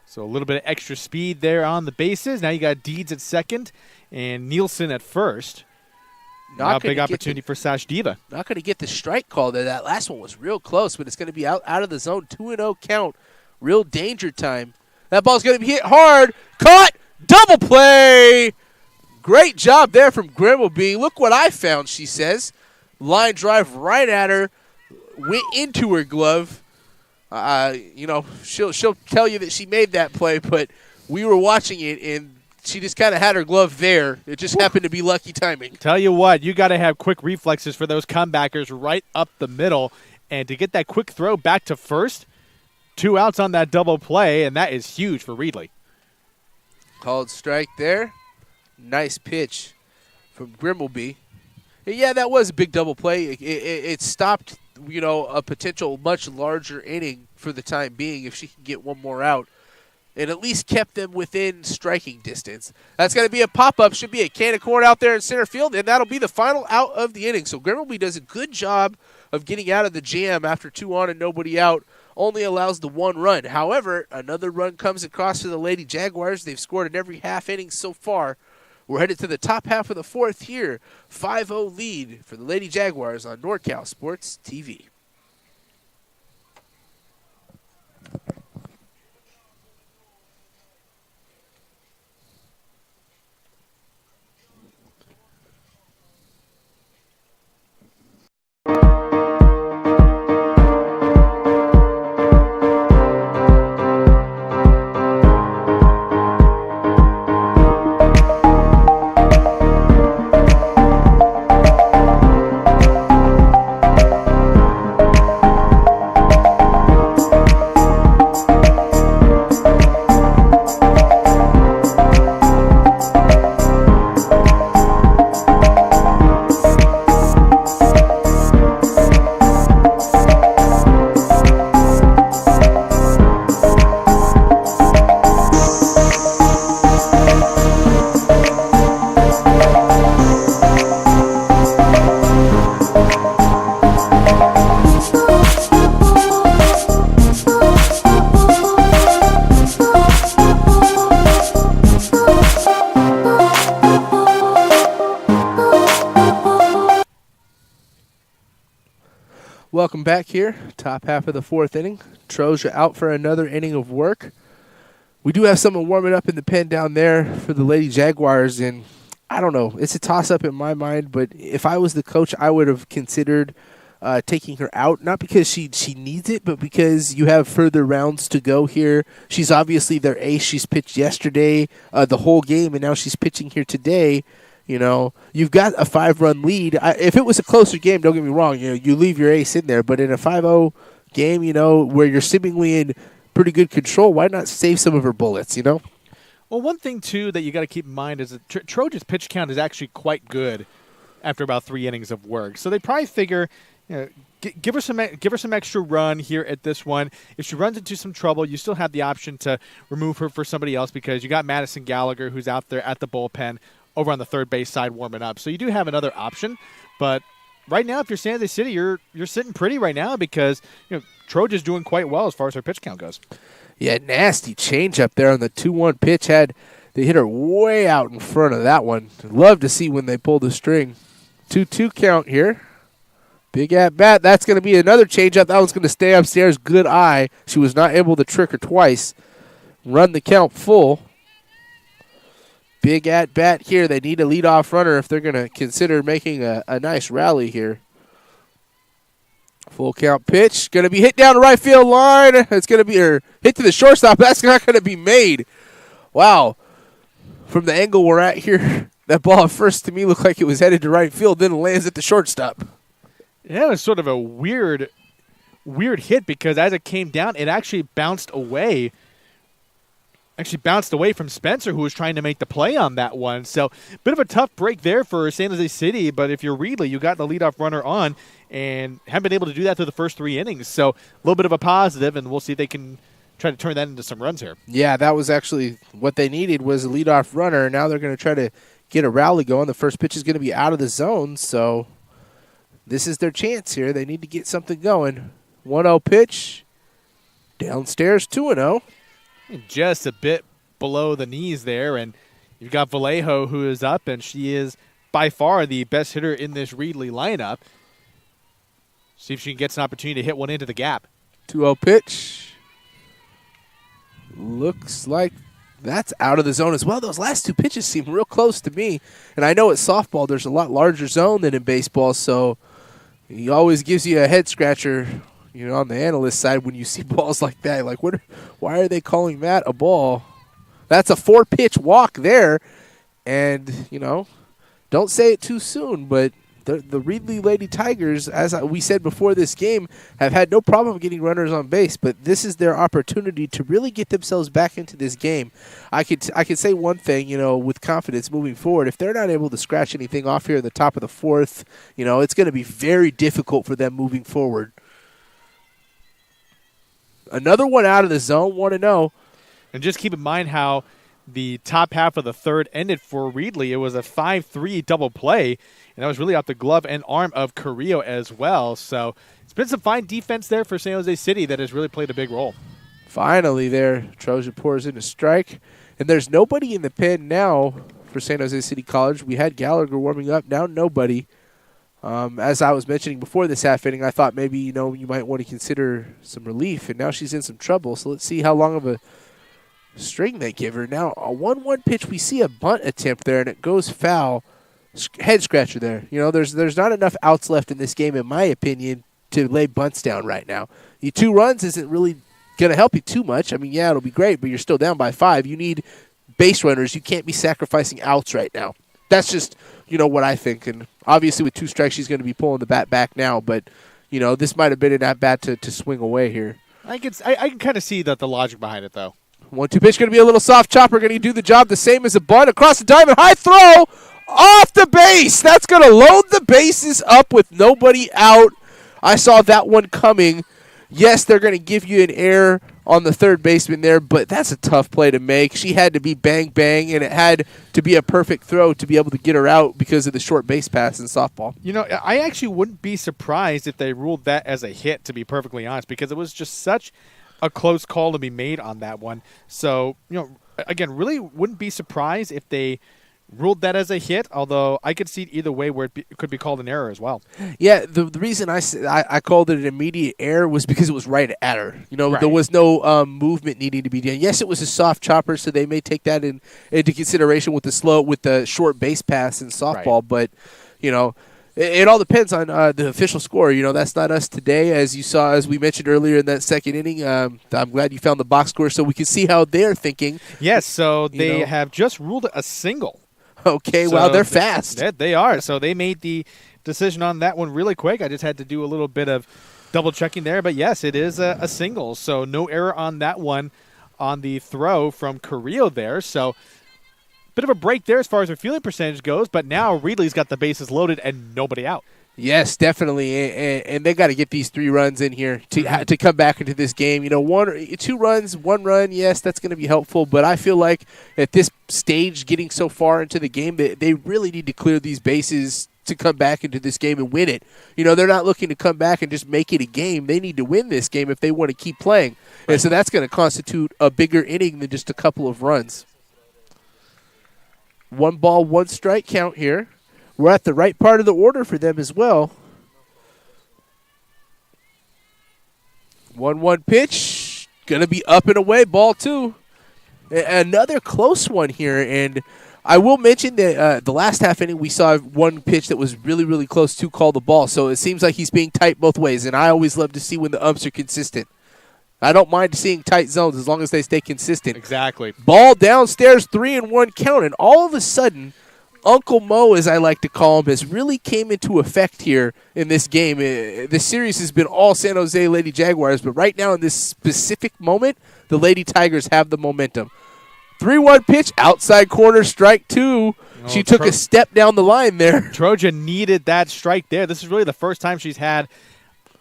So a little bit of extra speed there on the bases. Now you got Deeds at second and Nielsen at first. Now a big opportunity for Sashdiva. Not going to get the strike call there. That last one was real close, but it's going to be out of the zone. 2-0 count. Real danger time. That ball's going to be hit hard. Caught. Double play. Great job there from Grimbleby. Look what I found, she says. Line drive right at her, went into her glove. She'll tell you that she made that play, but we were watching it, and she just kind of had her glove there. It just happened to be lucky timing. Tell you what, you got to have quick reflexes for those comebackers right up the middle, and to get that quick throw back to first, 2 outs on that double play, and that is huge for Reedley. Called strike there. Nice pitch from Grimbleby. Yeah, that was a big double play. It stopped, a potential much larger inning for the time being if she can get one more out. It at least kept them within striking distance. That's going to be a pop-up. Should be a can of corn out there in center field, and that'll be the final out of the inning. So Grimbleby does a good job of getting out of the jam after 2 on and nobody out. Only allows the 1 run. However, another run comes across to the Lady Jaguars. They've scored in every half inning so far. We're headed to the top half of the 4th here. 5-0 lead for the Lady Jaguars on NorCal Sports TV. Welcome back here, top half of the 4th inning. Troja out for another inning of work. We do have someone warming up in the pen down there for the Lady Jaguars, and I don't know. It's a toss-up in my mind, but if I was the coach, I would have considered taking her out, not because she needs it, but because you have further rounds to go here. She's obviously their ace. She's pitched yesterday the whole game, and now she's pitching here today. You've got a 5-run lead. If it was a closer game, don't get me wrong, you leave your ace in there. But in a 5-0 game, where you're seemingly in pretty good control, why not save some of her bullets, Well, one thing, too, that you got to keep in mind is that Troja's pitch count is actually quite good after about 3 innings of work. So they probably figure, give her some extra run here at this one. If she runs into some trouble, you still have the option to remove her for somebody else because you got Madison Gallagher who's out there at the bullpen over on the third base side warming up. So you do have another option. But right now, if you're San Jose City, you're sitting pretty right now because Troja's doing quite well as far as her pitch count goes. Yeah, nasty change up there on the 2-1 pitch. They hit her way out in front of that one. Love to see when they pull the string. 2-2 count here. Big at bat. That's going to be another changeup. That one's going to stay upstairs. Good eye. She was not able to trick her twice. Run the count full. Big at bat here. They need a leadoff runner if they're going to consider making a nice rally here. Full count pitch. Going to be hit down the right field line. It's going to be hit to the shortstop. That's not going to be made. Wow. From the angle we're at here, that ball at first to me looked like it was headed to right field, then it lands at the shortstop. Yeah, it was sort of a weird hit because as it came down, it actually bounced away. From Spencer, who was trying to make the play on that one. So, bit of a tough break there for San Jose City, but if you're Reedley, you got the leadoff runner on and haven't been able to do that through the first 3 innings. So, a little bit of a positive, and we'll see if they can try to turn that into some runs here. Yeah, that was actually what they needed was a leadoff runner. Now they're going to try to get a rally going. The first pitch is going to be out of the zone, so this is their chance here. They need to get something going. 1-0 pitch. Downstairs, 2-0. Just a bit below the knees there, and you've got Vallejo who is up, and she is by far the best hitter in this Reedley lineup. See if she gets an opportunity to hit one into the gap. 2-0 pitch. Looks like That's out of the zone as well. Those last two pitches seem real close to me. And I know at softball there's a lot larger zone than in baseball, so he always gives you a head scratcher, on the analyst side when you see balls like that. Like, why are they calling that a ball? That's a 4-pitch walk there. And, don't say it too soon, but the Reedley Lady Tigers, as we said before this game, have had no problem getting runners on base, but this is their opportunity to really get themselves back into this game. I could say one thing, with confidence moving forward. If they're not able to scratch anything off here at the top of the fourth, it's going to be very difficult for them moving forward. Another one out of the zone, 1-0. And just keep in mind how the top half of the third ended for Reedley. It was a 5-3 double play, and that was really off the glove and arm of Carrillo as well. So it's been some fine defense there for San Jose City that has really played a big role. Finally there, Trojan pours in a strike. And there's nobody in the pen now for San Jose City College. We had Gallagher warming up, now nobody. As I was mentioning before this half inning, I thought maybe, you might want to consider some relief, and now she's in some trouble. So let's see how long of a string they give her. Now, a 1-1 pitch, we see a bunt attempt there, and it goes foul. Head scratcher there. There's not enough outs left in this game, in my opinion, to lay bunts down right now. The 2 runs isn't really going to help you too much. I mean, yeah, it'll be great, but you're still down by 5. You need base runners. You can't be sacrificing outs right now. That's just, what I think. And obviously with 2 strikes, she's going to be pulling the bat back now, but, this might have been an at-bat to swing away here. I can kind of see the logic behind it, though. 1-2 pitch, going to be a little soft chopper, going to do the job the same as a bunt. Across the diamond, high throw, off the base. That's going to load the bases up with nobody out. I saw that one coming. Yes, they're going to give you an error on the third baseman there, but that's a tough play to make. She had to be bang, bang, and it had to be a perfect throw to be able to get her out because of the short base pass in softball. I actually wouldn't be surprised if they ruled that as a hit, to be perfectly honest, because it was just such a close call to be made on that one. So, again, really wouldn't be surprised if they ruled that as a hit, although I could see it either way where it could be called an error as well. Yeah, the reason I called it an immediate error was because it was right at her. Right. There was no movement needing to be done. Yes, it was a soft chopper, so they may take that into consideration with the short base pass in softball, right. But, it all depends on the official score. That's not us today, as you saw, as we mentioned earlier in that second inning. I'm glad you found the box score so we can see how they're thinking. Yes, so they have just ruled a single. Okay, so wow, they're fast. They are. So they made the decision on that one really quick. I just had to do a little bit of double-checking there. But, yes, it is a single. So no error on that one on the throw from Carrillo there. So bit of a break there as far as their fielding percentage goes. But now Reedley's got the bases loaded and nobody out. Yes, definitely, and they got to get these 3 runs in here to come back into this game. 2 runs, 1 run, yes, that's going to be helpful. But I feel like at this stage, getting so far into the game, they really need to clear these bases to come back into this game and win it. They're not looking to come back and just make it a game. They need to win this game if they want to keep playing. Right. And so that's going to constitute a bigger inning than just a couple of runs. 1 ball, 1 strike count here. We're at the right part of the order for them as well. 1-1 pitch. Going to be up and away. Ball 2. Another close one here. And I will mention that the last half inning we saw one pitch that was really, really close to call the ball. So it seems like he's being tight both ways. And I always love to see when the umps are consistent. I don't mind seeing tight zones as long as they stay consistent. Exactly. Ball downstairs, 3-1 count. And all of a sudden, Uncle Mo, as I like to call him, has really came into effect here in this game. This series has been all San Jose Lady Jaguars, but right now in this specific moment, the Lady Tigers have the momentum. 3-1 pitch, outside corner, strike 2. She took a step down the line there. Trojan needed that strike there. This is really the first time she's had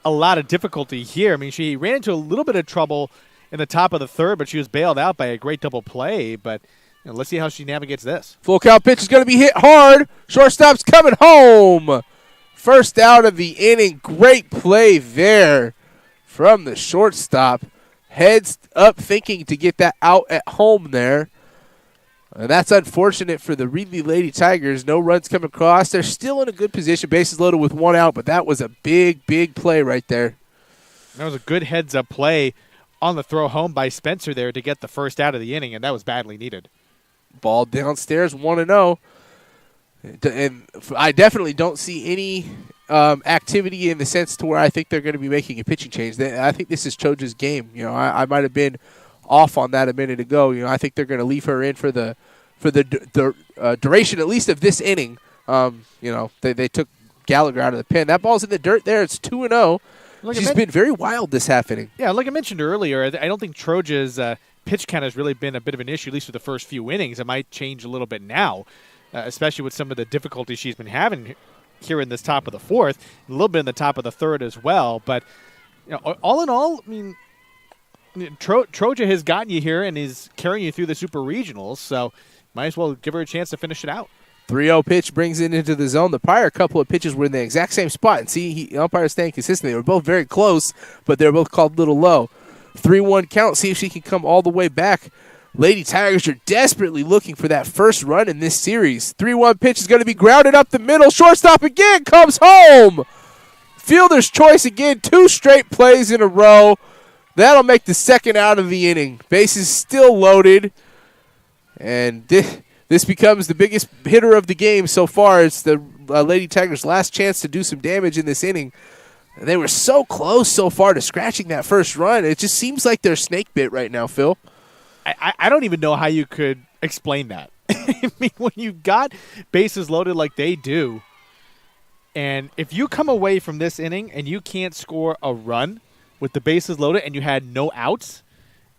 a lot of difficulty here. I mean, she ran into a little bit of trouble in the top of the third, but she was bailed out by a great double play, but let's see how she navigates this. Full count pitch is going to be hit hard. Shortstop's coming home. First out of the inning. Great play there from the shortstop. Heads up thinking to get that out at home there. And that's unfortunate for the Reedley Lady Tigers. No runs come across. They're still in a good position. Bases loaded with 1 out, but that was a big, big play right there. That was a good heads-up play on the throw home by Spencer there to get the first out of the inning, and that was badly needed. Ball downstairs, 1-0. And I definitely don't see any activity in the sense to where I think they're going to be making a pitching change. I think this is Choja's game. I might have been off on that a minute ago. I think they're going to leave her in for the duration, at least of this inning. They took Gallagher out of the pen. That ball's in the dirt there. It's 2-0. She's been very wild this half inning. Yeah, like I mentioned earlier, I don't think Troja's pitch count has really been a bit of an issue, at least for the first few innings. It might change a little bit now, especially with some of the difficulties she's been having here in this top of the fourth, a little bit in the top of the third as well. But all in all, I mean, Troja has gotten you here and is carrying you through the Super Regionals, so might as well give her a chance to finish it out. 3-0 pitch brings it into the zone. The prior couple of pitches were in the exact same spot. And see, the umpire's staying consistent. They were both very close, but they were both called a little low. 3-1 count. See if she can come all the way back. Lady Tigers are desperately looking for that first run in this series. 3-1 pitch is going to be grounded up the middle. Shortstop again comes home. Fielder's choice again. 2 straight plays in a row. That'll make the second out of the inning. Bases still loaded. And this becomes the biggest hitter of the game so far. It's the Lady Tigers' last chance to do some damage in this inning. And they were so close so far to scratching that first run. It just seems like they're snake bit right now, Phil. I don't even know how you could explain that. I mean, when you've got bases loaded like they do, and if you come away from this inning and you can't score a run with the bases loaded and you had no outs,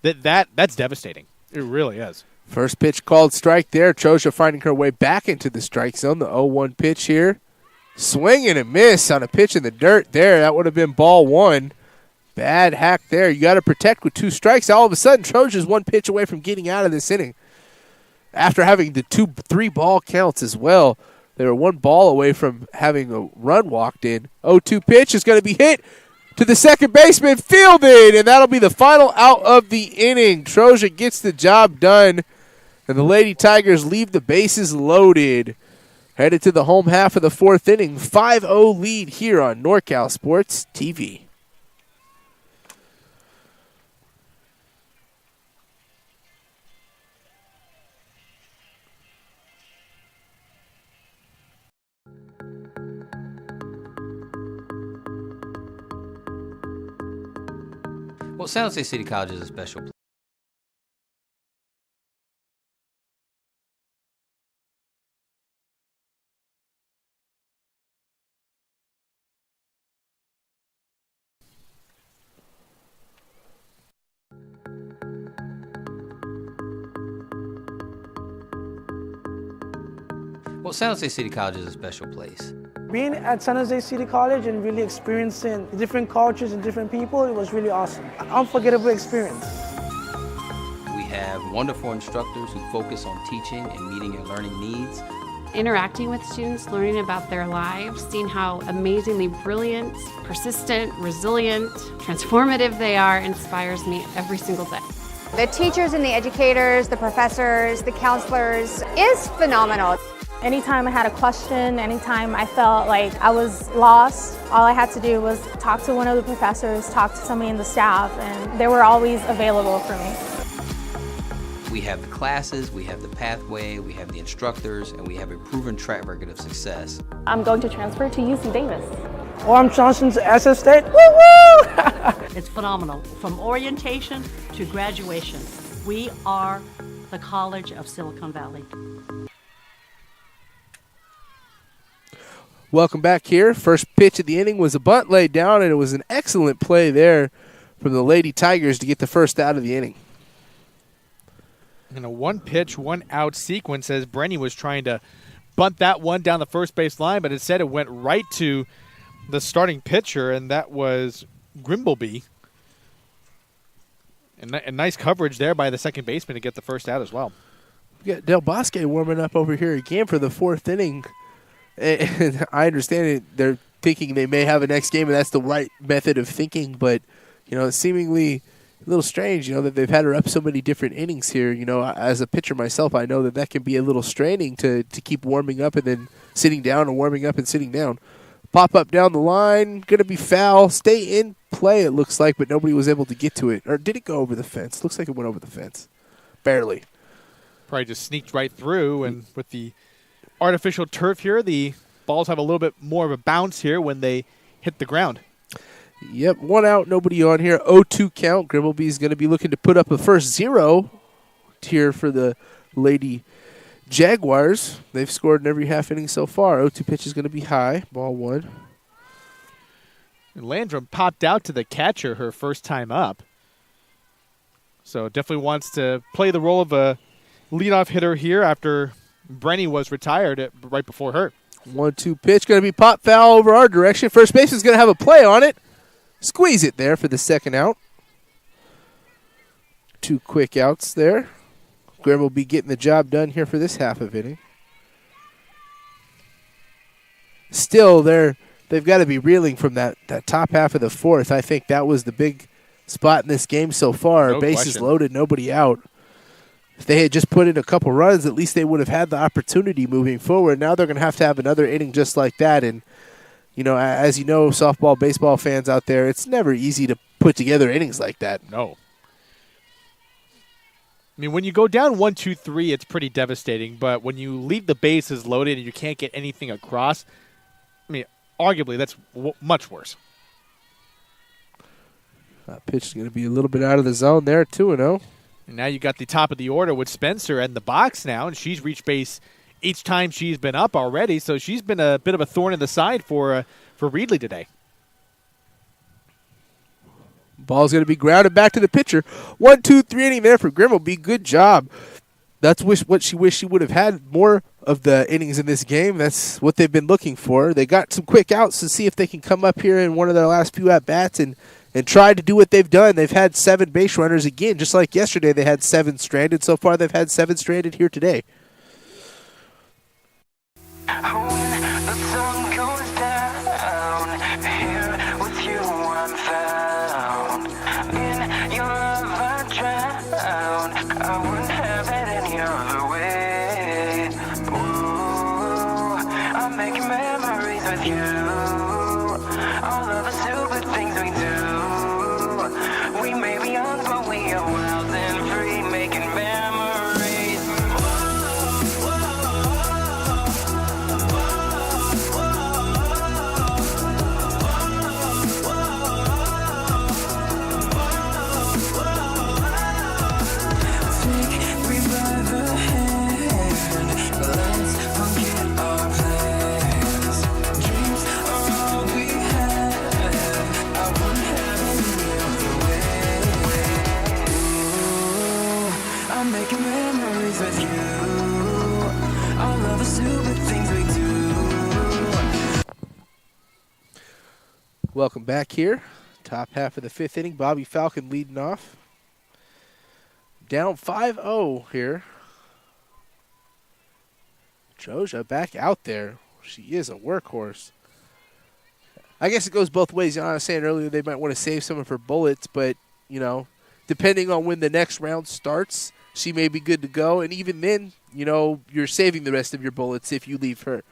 that's devastating. It really is. First pitch called strike there. Troja finding her way back into the strike zone. The 0-1 pitch here. Swing and a miss on a pitch in the dirt there. That would have been ball 1. Bad hack there. You got to protect with 2 strikes. All of a sudden, Troja's 1 pitch away from getting out of this inning. After having the 3 ball counts as well, they were 1 ball away from having a run walked in. 0-2 pitch is going to be hit to the second baseman, fielded, and that'll be the final out of the inning. Troja gets the job done, and the Lady Tigers leave the bases loaded. Headed to the home half of the 4th inning. 5-0 lead here on NorCal Sports TV. Well, San Jose City College is a special place. Well, San Jose City College is a special place. Being at San Jose City College and really experiencing different cultures and different people, it was really awesome. An unforgettable experience. We have wonderful instructors who focus on teaching and meeting your learning needs. Interacting with students, learning about their lives, seeing how amazingly brilliant, persistent, resilient, transformative they are inspires me every single day. The teachers and the educators, the professors, the counselors is phenomenal. Anytime I had a question, anytime I felt like I was lost, all I had to do was talk to one of the professors, talk to somebody in the staff, and they were always available for me. We have the classes, we have the pathway, we have the instructors, and we have a proven track record of success. I'm going to transfer to UC Davis. Orm Johnson to SF State. Woo-woo! It's phenomenal. From orientation to graduation, we are the College of Silicon Valley. Welcome back here. First pitch of the inning was a bunt laid down, and it was an excellent play there from the Lady Tigers to get the first out of the inning. In a 1-pitch, 1-out sequence, as Brenny was trying to bunt that one down the first base line, but instead it went right to the starting pitcher, and that was Grimbleby. And nice coverage there by the second baseman to get the first out as well. We got Del Bosque warming up over here again for the 4th inning. And I understand it. They're thinking they may have a next game, and that's the right method of thinking. But, it's seemingly a little strange, that they've had her up so many different innings here. As a pitcher myself, I know that can be a little straining to keep warming up and then sitting down, or warming up and sitting down. Pop up down the line, going to be foul. Stay in play, it looks like, but nobody was able to get to it. Or did it go over the fence? Looks like it went over the fence. Barely. Probably just sneaked right through, and with the artificial turf here, the balls have a little bit more of a bounce here when they hit the ground. Yep, 1 out, nobody on here. 0-2 count. Grimbleby's going to be looking to put up a first 0 here for the Lady Jaguars. They've scored in every half inning so far. 0-2 pitch is going to be high. Ball 1. And Landrum popped out to the catcher her first time up. So definitely wants to play the role of a leadoff hitter here after Brenny was retired right before her. 1-2 pitch, going to be pop foul over our direction. First base is going to have a play on it. Squeeze it there for the second out. 2 quick outs there. Grim will be getting the job done here for this half of inning. Still, they've got to be reeling from that top half of the fourth. I think that was the big spot in this game so far. No Bases question. loaded, nobody out. If they had just put in a couple runs, at least they would have had the opportunity moving forward. Now they're going to have another inning just like that. And, you know, as you know, softball, baseball fans out there, it's never easy to put together innings like that. No. I mean, when you go down 1-2-3, it's pretty devastating. But when you leave the bases loaded and you can't get anything across, I mean, arguably that's much worse. That pitch is going to be a little bit out of the zone there, 2-0. And now you got the top of the order with Spencer in the box now, and she's reached base each time she's been up already. So she's been a bit of a thorn in the side for Reedley today. Ball's going to be grounded back to the pitcher. 1-2-3 inning there for Grimbleby. Good job. That's what she wished she would have had more of the innings in this game. That's what they've been looking for. They got some quick outs to see if they can come up here in one of their last few at-bats and try to do what they've done. They've had 7 base runners again. Just like yesterday, they had 7 stranded. So far, they've had 7 stranded here today. Welcome back here. Top half of the 5th inning. Bobby Falcon leading off. Down 5-0 here. Troja back out there. She is a workhorse. I guess it goes both ways. You know, I was saying earlier they might want to save some of her bullets, but, you know, depending on when the next round starts, she may be good to go. And even then, you know, you're saving the rest of your bullets if you leave her.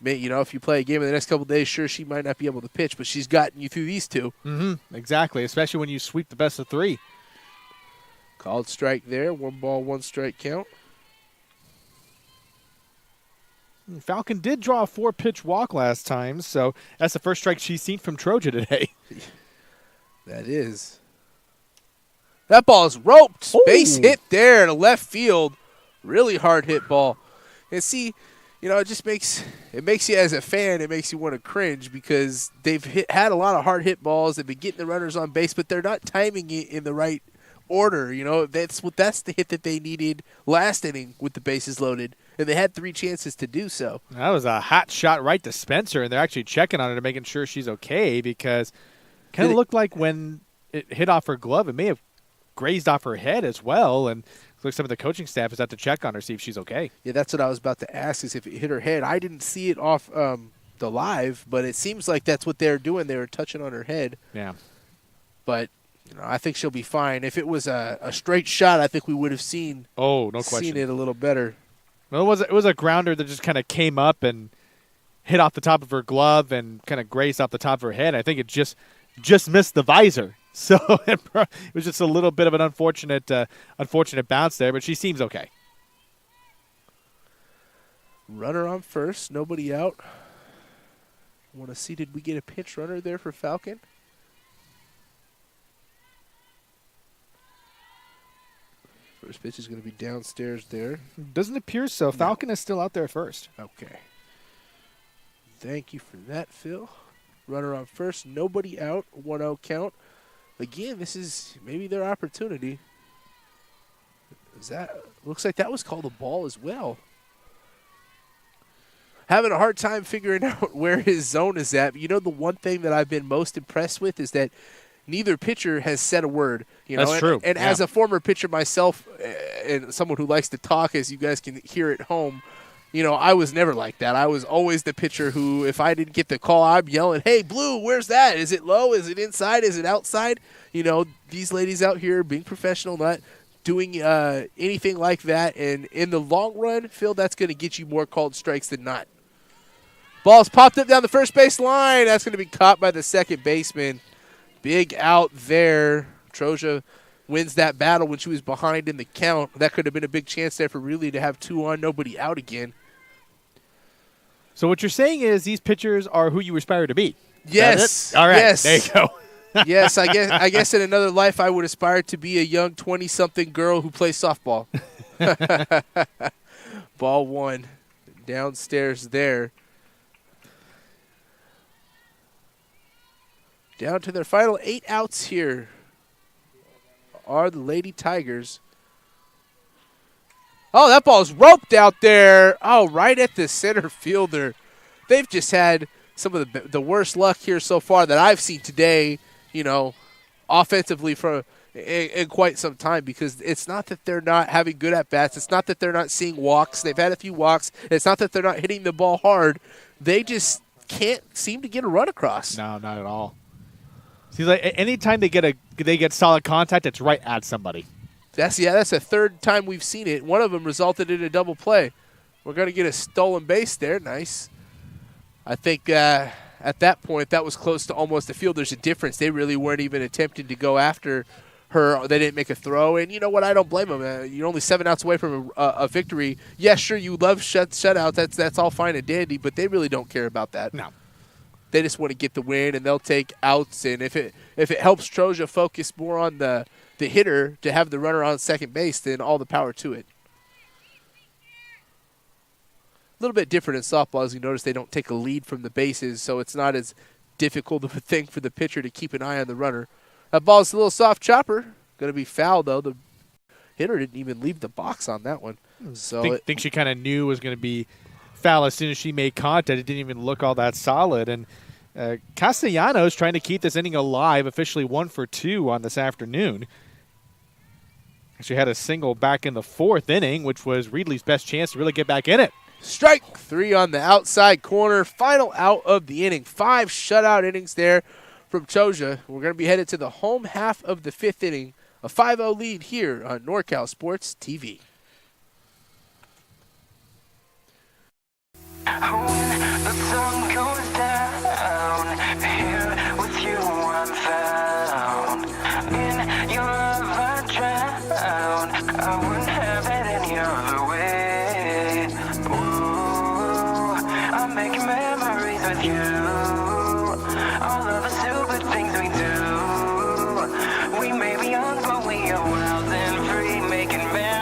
You know, if you play a game in the next couple of days, sure, she might not be able to pitch, but she's gotten you through these 2. Mm-hmm. Exactly, especially when you sweep the best of 3. Called strike there. 1 ball, 1 strike count. Falcon did draw a 4-pitch walk last time, so that's the first strike she's seen from Troja today. That is. That ball is roped. Ooh. Base hit there to left field. Really hard hit ball. And see, you know, it makes you as a fan, it makes you want to cringe because they've had a lot of hard hit balls. They've been getting the runners on base, but they're not timing it in the right order. You know, that's the hit that they needed last inning with the bases loaded, and they had 3 chances to do so. That was a hot shot right to Spencer, and they're actually checking on her to making sure she's okay because it kind of looked like when it hit off her glove, it may have grazed off her head as well, and looks like some of the coaching staff is out to check on her, see if she's okay. Yeah, that's what I was about to ask, is if it hit her head. I didn't see it off the live, but it seems like that's what they're doing. They were touching on her head. Yeah. But, you know, I think she'll be fine. If it was a straight shot, I think we would have seen no question. Seen it a little better. Well, it was a grounder that just kind of came up and hit off the top of her glove and kind of grazed off the top of her head. I think it just missed the visor. So it was just a little bit of an unfortunate bounce there, but she seems okay. Runner on first, nobody out. Want to see, did we get a pinch runner there for Falcon? First pitch is going to be downstairs there. Doesn't appear so. Falcon is still out there first. Okay. Thank you for that, Phil. Runner on first, nobody out, 1-0 count. Again, this is maybe their opportunity. Looks like that was called a ball as well. Having a hard time figuring out where his zone is at. But you know, the one thing that I've been most impressed with is that neither pitcher has said a word. That's true. And as a former pitcher myself, and someone who likes to talk, as you guys can hear at home, I was never like that. I was always the pitcher who, if I didn't get the call, I'm yelling, "Hey, Blue, where's that? Is it low? Is it inside? Is it outside?" These ladies out here being professional, not doing anything like that. And in the long run, Phil, that's going to get you more called strikes than not. Ball's popped up down the first base line. That's going to be caught by the second baseman. Big out there. Troja wins that battle when she was behind in the count. That could have been a big chance there for Reedley to have 2 on, nobody out again. So what you're saying is these pitchers are who you aspire to be. Yes. All right. Yes. There you go. Yes, I guess in another life I would aspire to be a young 20-something girl who plays softball. Ball 1 downstairs there. Down to their final 8 outs here are the Lady Tigers. Oh, that ball's roped out there. Oh, right at the center fielder. They've just had some of the worst luck here so far that I've seen today, offensively in quite some time, because it's not that they're not having good at-bats. It's not that they're not seeing walks. They've had a few walks. It's not that they're not hitting the ball hard. They just can't seem to get a run across. No, not at all. Seems like anytime they get solid contact, it's right at somebody. That's the third time we've seen it. One of them resulted in a double play. We're going to get a stolen base there. Nice. I think at that point that was close to almost a fielder's difference. They really weren't even attempting to go after her. They didn't make a throw. And you know what? I don't blame them. You're only 7 outs away from a victory. Yeah, sure, you love shutouts. That's all fine and dandy, but they really don't care about that. No. They just want to get the win, and they'll take outs. And if it helps Troja focus more on the hitter to have the runner on second base, then all the power to it. A little bit different in softball, as you notice they don't take a lead from the bases, so it's not as difficult of a thing for the pitcher to keep an eye on the runner. That ball's a little soft chopper. Going to be foul, though. The hitter didn't even leave the box on that one. So I think she kind of knew it was going to be foul as soon as she made contact. It didn't even look all that solid. And Castellanos trying to keep this inning alive, officially 1 for 2 on this afternoon. She had a single back in the 4th inning, which was Reedley's best chance to really get back in it. Strike 3 on the outside corner. Final out of the inning. 5 shutout innings there from Troja. We're going to be headed to the home half of the 5th inning. A 5-0 lead here on NorCal Sports TV. When the sun goes down, here with you I'm found. In your love I drown. I wouldn't have it any other way. Ooh, I'm making memories with you. All of the stupid things we do. We may be young, but we are wild and free, making memories.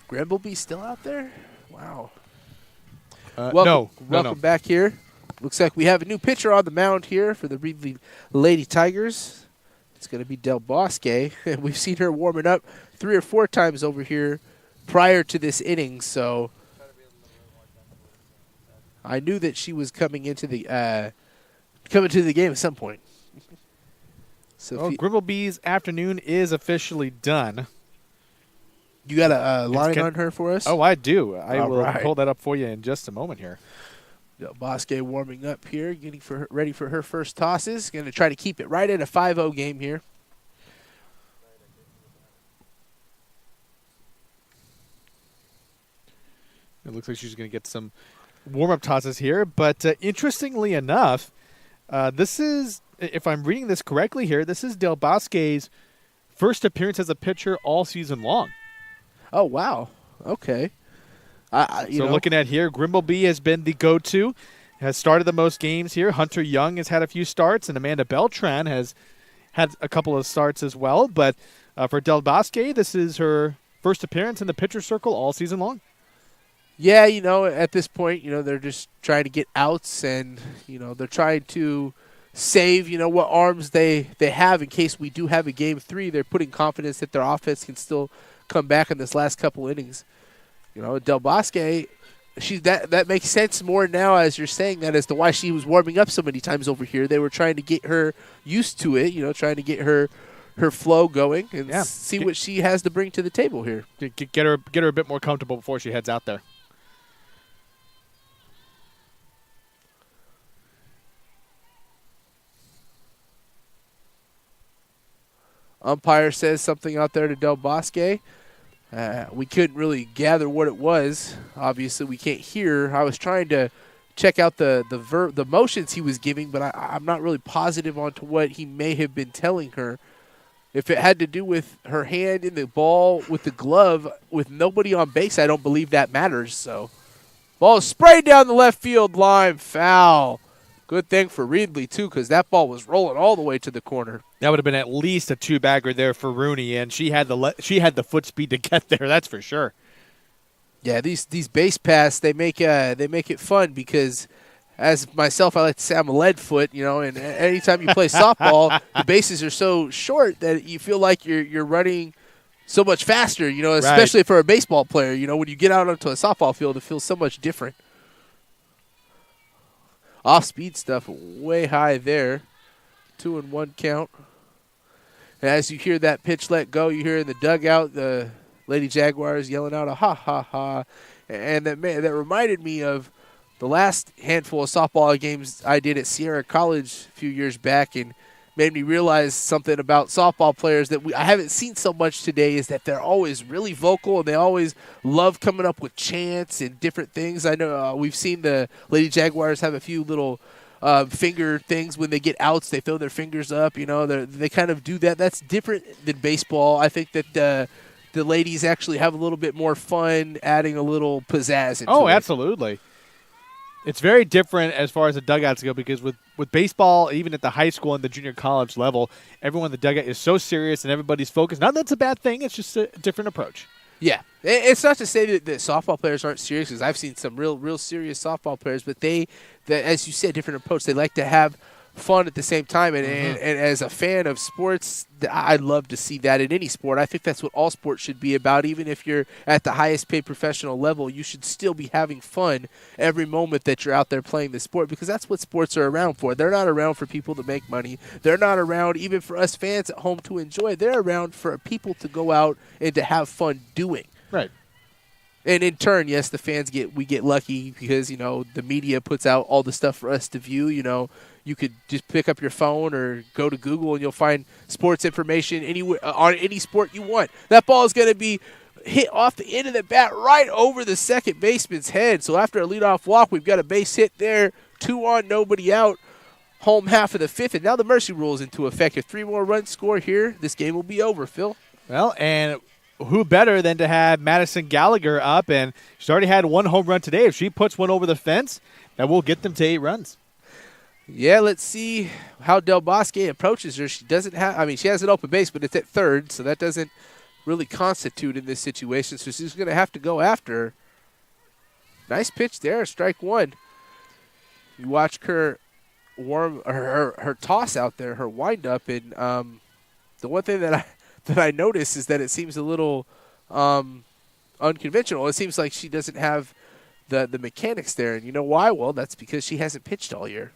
Grembleby still out there? Wow. No. Welcome back here. Looks like we have a new pitcher on the mound here for the Reedley Lady Tigers. It's going to be Del Bosque. And we've seen her warming up 3 or 4 times over here prior to this inning, so I knew that she was coming into the game at some point. So Grimbleby's afternoon is officially done. You got a line on her for us? Oh, I do. I will right. pull that up for you in just a moment here. Bosque warming up here, getting ready for her first tosses. Going to try to keep it right at a 5-0 game here. It looks like she's going to get some warm-up tosses here. But interestingly enough, this is, if I'm reading this correctly here, this is Del Bosque's first appearance as a pitcher all season long. Oh, wow. Okay. Looking at here, Grimbleby has been the go-to, has started the most games here. Hunter Young has had a few starts, and Amanda Beltran has had a couple of starts as well. But for Del Bosque, this is her first appearance in the pitcher circle all season long. Yeah, at this point, they're just trying to get outs, and, they're trying to save, what arms they have in case we do have a game 3. They're putting confidence that their offense can still come back in this last couple innings. Del Bosque, that makes sense more now as you're saying that as to why she was warming up so many times over here. They were trying to get her used to it, trying to get her flow going and see what she has to bring to the table here. Get her a bit more comfortable before she heads out there. Umpire says something out there to Del Bosque. We couldn't really gather what it was. Obviously, we can't hear. I was trying to check out the motions he was giving, but I'm not really positive onto what he may have been telling her. If it had to do with her hand in the ball with the glove with nobody on base, I don't believe that matters. So, ball is sprayed down the left field line, foul. Good thing for Reedley, too, because that ball was rolling all the way to the corner. That would have been at least a 2-bagger there for Rooney, and she had the foot speed to get there. That's for sure. Yeah, these base paths they make it fun because, as myself, I like to say I'm a lead foot. And anytime you play softball, the bases are so short that you feel like you're running so much faster. Especially right. for a baseball player. When you get out onto a softball field, it feels so much different. Off-speed stuff way high there. 2-1 count. And as you hear that pitch let go, you hear in the dugout the Lady Jaguars yelling out a ha, ha, ha. And that reminded me of the last handful of softball games I did at Sierra College a few years back and made me realize something about softball players that I haven't seen so much today is that they're always really vocal and they always love coming up with chants and different things. I know we've seen the Lady Jaguars have a few little finger things when they get outs. They throw their fingers up. They kind of do that. That's different than baseball. I think that the ladies actually have a little bit more fun adding a little pizzazz into it. Oh, absolutely. It's very different as far as the dugouts go because with baseball, even at the high school and the junior college level, everyone in the dugout is so serious and everybody's focused. Not that that's a bad thing. It's just a different approach. Yeah. It's not to say that softball players aren't serious because I've seen some real serious softball players, but as you said, different approach. They like to have fun at the same time. And as a fan of sports, I'd love to see that in any sport. I think that's what all sports should be about. Even if you're at the highest paid professional level, you should still be having fun every moment that you're out there playing the sport because that's what sports are around for. They're not around for people to make money. They're not around even for us fans at home to enjoy. They're around for people to go out and to have fun doing. Right. And in turn, yes, the fans we get lucky because, the media puts out all the stuff for us to view. You could just pick up your phone or go to Google and you'll find sports information anywhere on any sport you want. That ball is going to be hit off the end of the bat right over the second baseman's head. So after a leadoff walk, we've got a base hit there, 2 on, nobody out, home half of the 5th. And now the mercy rule is into effect. If 3 more runs score here, this game will be over, Phil. Well, and who better than to have Madison Gallagher up? And she's already had 1 home run today. If she puts one over the fence, that will get them to 8 runs. Yeah, let's see how Del Bosque approaches her. She has an open base, but it's at third, so that doesn't really constitute in this situation. So she's going to have to go after her. Nice pitch there, strike 1. You watch her warm her toss out there, her windup, and the one thing that I notice is that it seems a little unconventional. It seems like she doesn't have the mechanics there. And you know why? Well, that's because she hasn't pitched all year.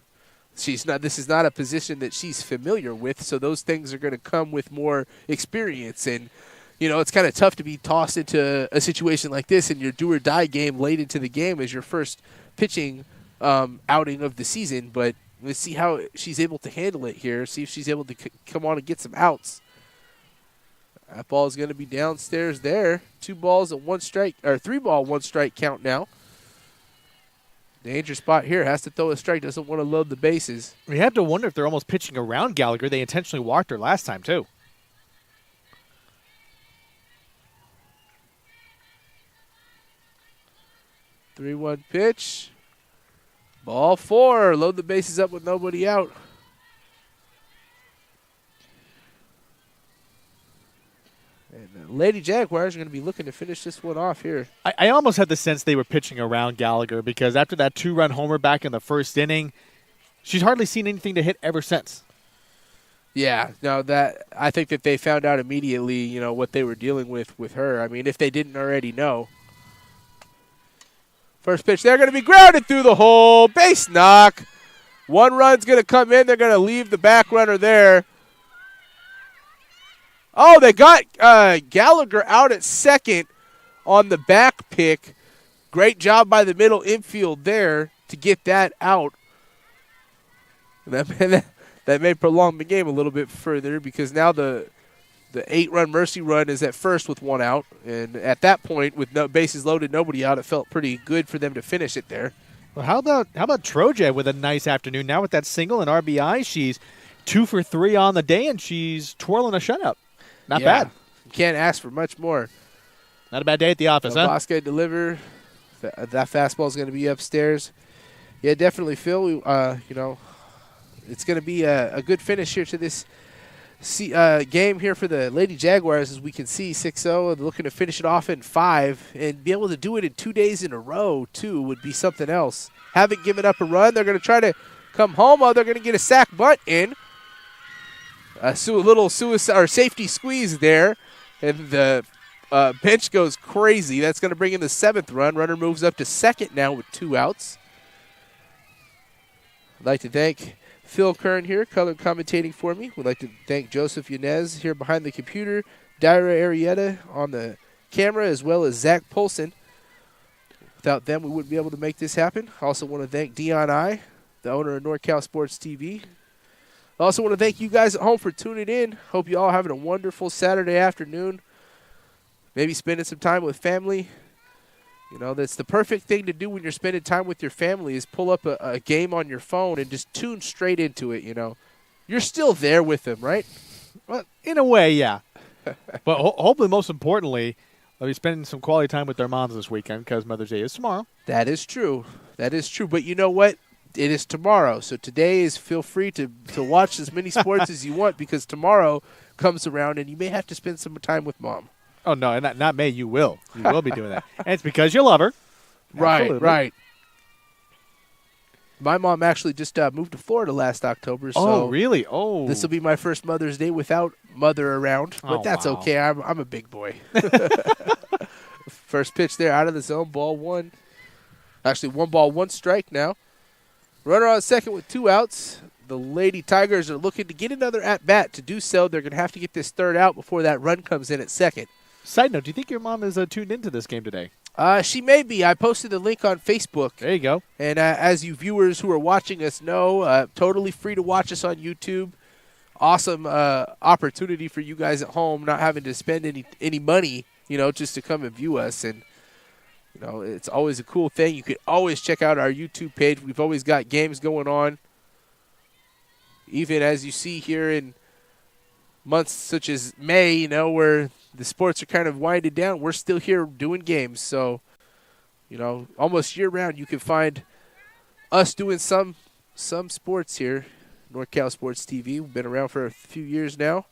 This is not a position that she's familiar with, so those things are going to come with more experience. And, it's kind of tough to be tossed into a situation like this in your do-or-die game late into the game as your first pitching outing of the season. But let's see how she's able to handle it here, see if she's able to come on and get some outs. That ball is going to be downstairs there. 2 balls and 1 strike, or 3 ball, 1 strike count now. Danger spot here. Has to throw a strike. Doesn't want to load the bases. We have to wonder if they're almost pitching around Gallagher. They intentionally walked her last time, too. Three 3-1 pitch. Ball 4. Load the bases up with nobody out. And the Lady Jaguars are going to be looking to finish this one off here. I almost had the sense they were pitching around Gallagher because after that 2-run homer back in the first inning, she's hardly seen anything to hit ever since. Yeah, no, I think that they found out immediately, what they were dealing with her. I mean, if they didn't already know. First pitch, they're going to be grounded through the hole. Base knock. 1 run's going to come in. They're going to leave the back runner there. Oh, they got Gallagher out at second on the back pick. Great job by the middle infield there to get that out. That may prolong the game a little bit further because now the 8-run Mercy run is at first with 1 out. And at that point, with no bases loaded, nobody out, it felt pretty good for them to finish it there. Well, how about Troja with a nice afternoon? Now with that single and RBI, she's 2 for 3 on the day, and she's twirling a shutout. Not bad. You can't ask for much more. Not a bad day at the office, huh? Bosque deliver. That fastball is going to be upstairs. Yeah, definitely, Phil. It's going to be a good finish here to this game here for the Lady Jaguars, as we can see 6-0. Looking to finish it off in 5 and be able to do it in 2 days in a row, too, would be something else. Haven't given up a run. They're going to try to come home. Oh, they're going to get a sac bunt in. A little suicide or safety squeeze there, and the bench goes crazy. That's going to bring in the 7th run. Runner moves up to second now with 2 outs. I'd like to thank Phil Kern here, color commentating for me. We'd like to thank Joseph Yanez here behind the computer, Dyra Arietta on the camera, as well as Zach Polson. Without them, we wouldn't be able to make this happen. I also want to thank Dion I, the owner of NorCal Sports TV. I also want to thank you guys at home for tuning in. Hope you all having a wonderful Saturday afternoon. Maybe spending some time with family. That's the perfect thing to do when you're spending time with your family is pull up a game on your phone and just tune straight into it, You're still there with them, right? Well, in a way, yeah. But hopefully, most importantly, they'll be spending some quality time with their moms this weekend because Mother's Day is tomorrow. That is true. But you know what? It is tomorrow. So today is feel free to watch as many sports as you want because tomorrow comes around and you may have to spend some time with Mom. Oh, no, and not may. You will. You will be doing that. And it's because you love her. Absolutely. Right. My mom actually just moved to Florida last October. So oh, really? Oh. This will be my first Mother's Day without Mother around. But that's wow. okay. I'm a big boy. First pitch there out of the zone. Ball 1. Actually, 1 ball, 1 strike now. Runner on second with 2 outs. The Lady Tigers are looking to get another at-bat. To do so, they're going to have to get this 3rd out before that run comes in at second. Side note, do you think your mom is tuned into this game today? She may be. I posted the link on Facebook. There you go. And as you viewers who are watching us know, totally free to watch us on YouTube. Awesome opportunity for you guys at home, not having to spend any money, just to come and view us. And it's always a cool thing. You can always check out our YouTube page. We've always got games going on. Even as you see here in months such as May, where the sports are kind of winding down, we're still here doing games. So, almost year-round you can find us doing some sports here. NorCal Sports TV. We've been around for a few years now.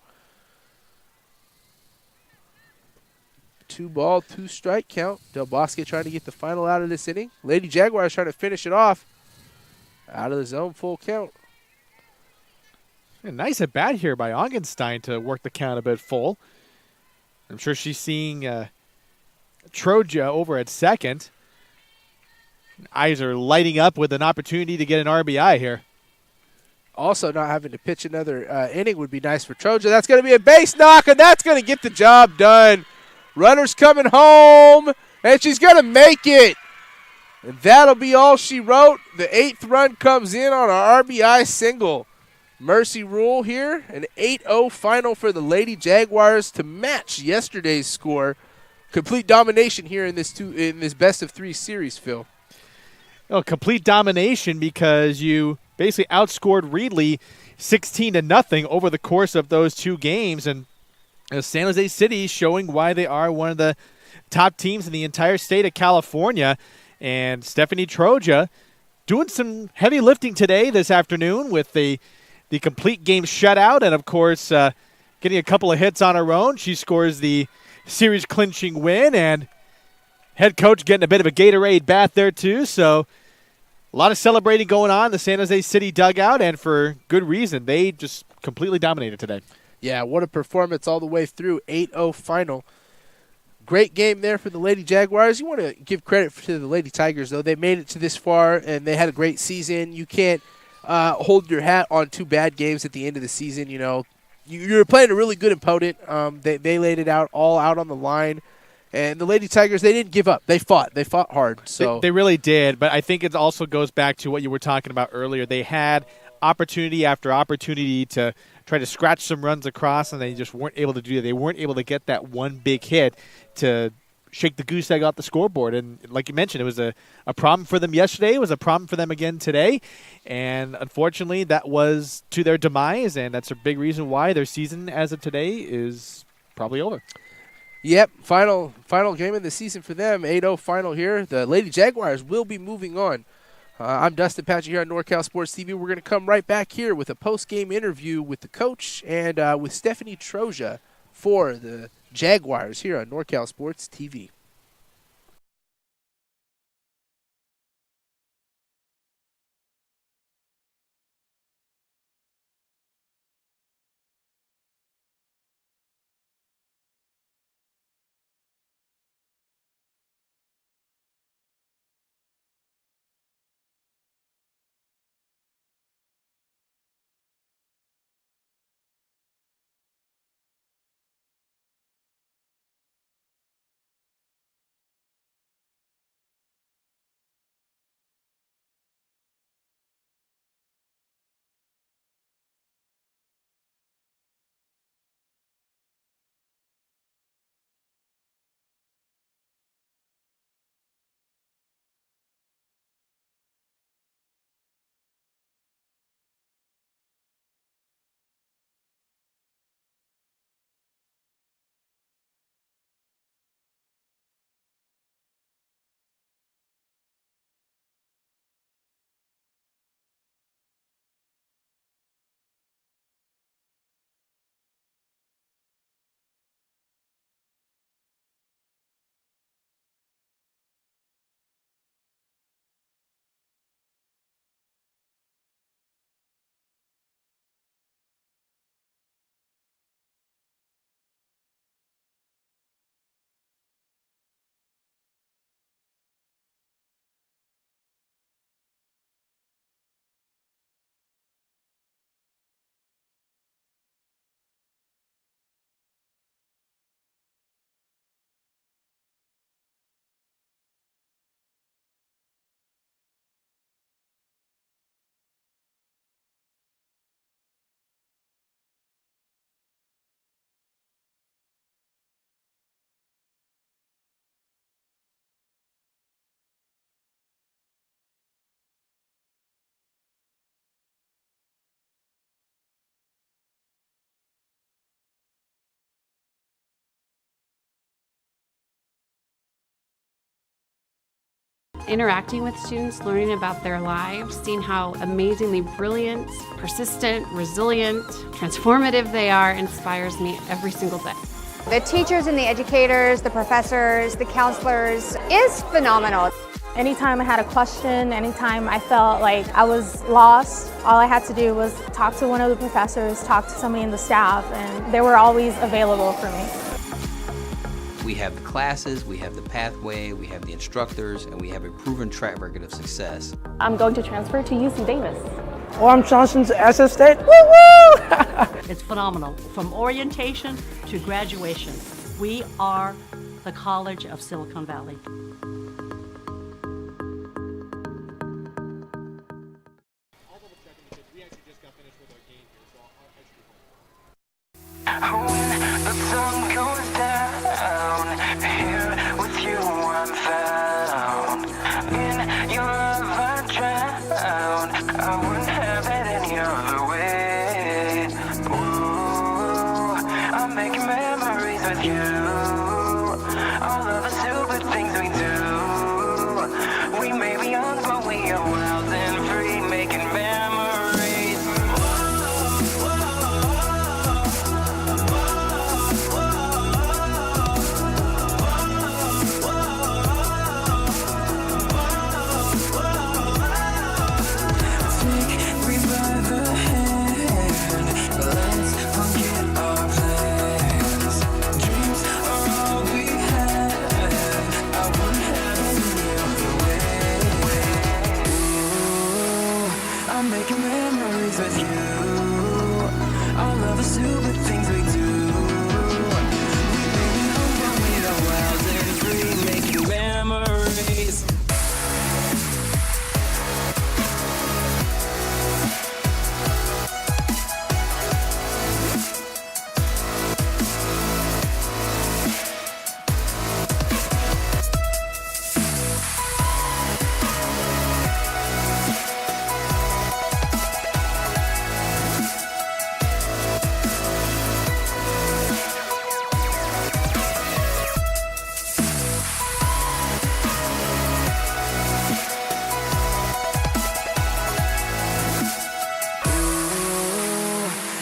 2 ball, 2 strike count. Del Bosque trying to get the final out of this inning. Lady Jaguars trying to finish it off. Out of the zone, full count. A nice at bat here by Augenstein to work the count a bit full. I'm sure she's seeing Troja over at second. Eyes are lighting up with an opportunity to get an RBI here. Also, not having to pitch another inning would be nice for Troja. That's going to be a base knock, and that's going to get the job done. Runner's coming home, and she's going to make it. And that'll be all she wrote. The 8th run comes in on an RBI single. Mercy Rule here, an 8-0 final for the Lady Jaguars to match yesterday's score. Complete domination here in this best-of-3 series, Phil. Oh, complete domination because you basically outscored Reedley 16-0 over the course of those 2 games. And San Jose City showing why they are one of the top teams in the entire state of California. And Stephanie Troja doing some heavy lifting today this afternoon with the complete game shutout. And, of course, getting a couple of hits on her own. She scores the series-clinching win, and head coach getting a bit of a Gatorade bath there too. So a lot of celebrating going on in the San Jose City dugout, and for good reason. They just completely dominated today. Yeah, what a performance all the way through. 8-0 final. Great game there for the Lady Jaguars. You want to give credit to the Lady Tigers, though. They made it to this far, and they had a great season. You can't hold your hat on 2 bad games at the end of the season. You know, you're playing a really good opponent. They laid it all out on the line. And the Lady Tigers, they didn't give up. They fought hard. So they really did, but I think it also goes back to what you were talking about earlier. They had opportunity after opportunity to try to scratch some runs across, and they just weren't able to do it. They weren't able to get that one big hit to shake the goose egg off the scoreboard. And like you mentioned, it was a problem for them yesterday. It was a problem for them again today. And unfortunately, that was to their demise, and that's a big reason why their season as of today is probably over. Yep, final game of the season for them. 8-0 final here. The Lady Jaguars will be moving on. I'm Dustin Patchett here on NorCal Sports TV. We're going to come right back here with a post-game interview with the coach and with Stephanie Troja for the Jaguars here on NorCal Sports TV. Interacting with students, learning about their lives, seeing how amazingly brilliant, persistent, resilient, transformative they are inspires me every single day. The teachers and the educators, the professors, the counselors is phenomenal. Anytime I had a question, anytime I felt like I was lost, all I had to do was talk to one of the professors, talk to somebody in the staff, and they were always available for me. We have the classes, we have the pathway, we have the instructors, and we have a proven track record of success. I'm going to transfer to UC Davis. Orm Johnson to SS State. Woo woo! It's phenomenal. From orientation to graduation, we are the College of Silicon Valley. When the sun goes down, here with you I'm found. In your love I drown. I wouldn't have it any other way. Ooh, I'm making memories with you. All of the stupid things we do. We may be young, but we are wild and free, making memories. I'm making memories with you. All of the stupid things we do. We may be young, but we are wild and free, making memories.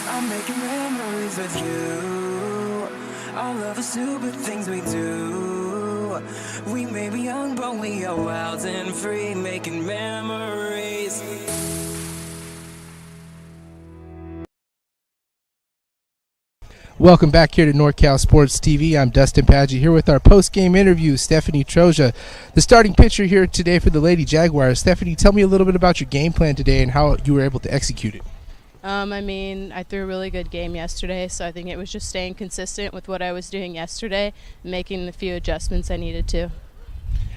I'm making memories with you. All of the stupid things we do. We may be young, but we are wild and free, making memories. Welcome back here to NorCal Sports TV. I'm Dustin Padgett here with our post-game interview, Stephanie Troja, the starting pitcher here today for the Lady Jaguars. Stephanie, tell me a little bit about your game plan today and how you were able to execute it. I threw a really good game yesterday, so I think it was just staying consistent with what I was doing yesterday, making the few adjustments I needed to.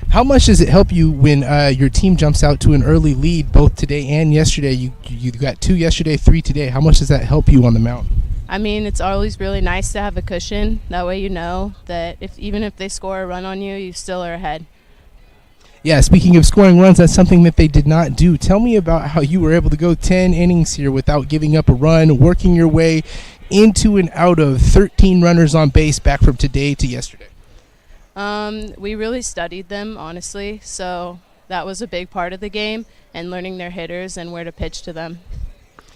How much does it help you when your team jumps out to an early lead, both today and yesterday? You got 2 yesterday, 3 today. How much does that help you on the mound? It's always really nice to have a cushion. That way you know that even if they score a run on you, you still are ahead. Yeah, speaking of scoring runs, that's something that they did not do. Tell me about how you were able to go 10 innings here without giving up a run, working your way into and out of 13 runners on base back from today to yesterday. We really studied them, honestly, so that was a big part of the game, and learning their hitters and where to pitch to them.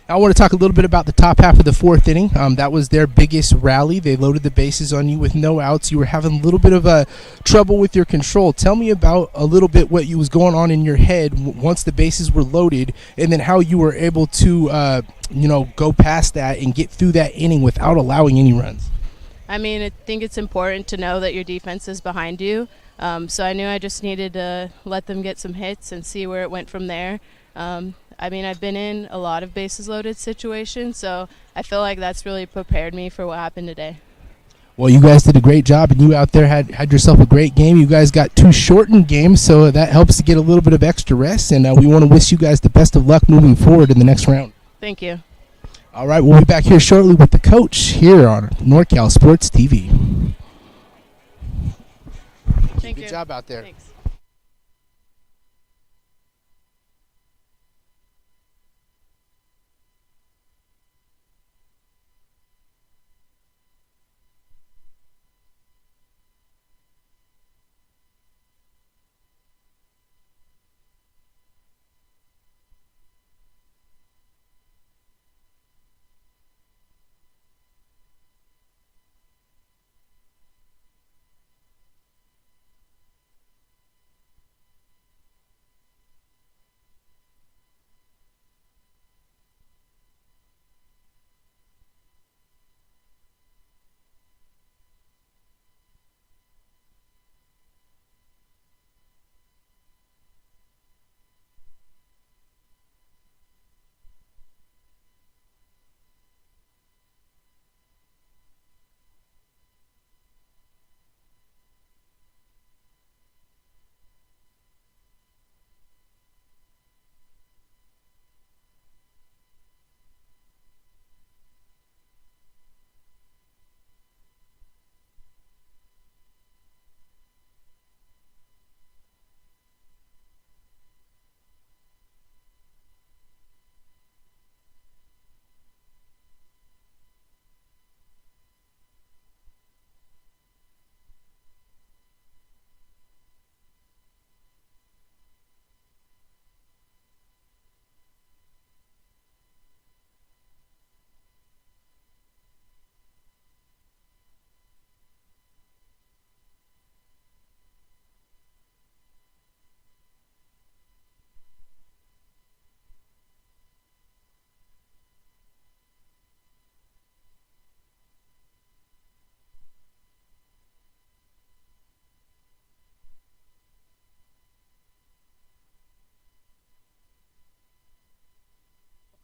I want to talk a little bit about the top half of the 4th inning. That was their biggest rally. They loaded the bases on you with no outs. You were having a little bit of trouble with your control. Tell me about a little bit what was going on in your head once the bases were loaded, and then how you were able to go past that and get through that inning without allowing any runs. I think it's important to know that your defense is behind you. So I knew I just needed to let them get some hits and see where it went from there. I've been in a lot of bases loaded situations, so I feel like that's really prepared me for what happened today. Well, you guys did a great job, and you out there had yourself a great game. You guys got 2 shortened games, so that helps to get a little bit of extra rest, and we want to wish you guys the best of luck moving forward in the next round. Thank you. All right, we'll be back here shortly with the coach here on NorCal Sports TV. Good job out there. Thanks.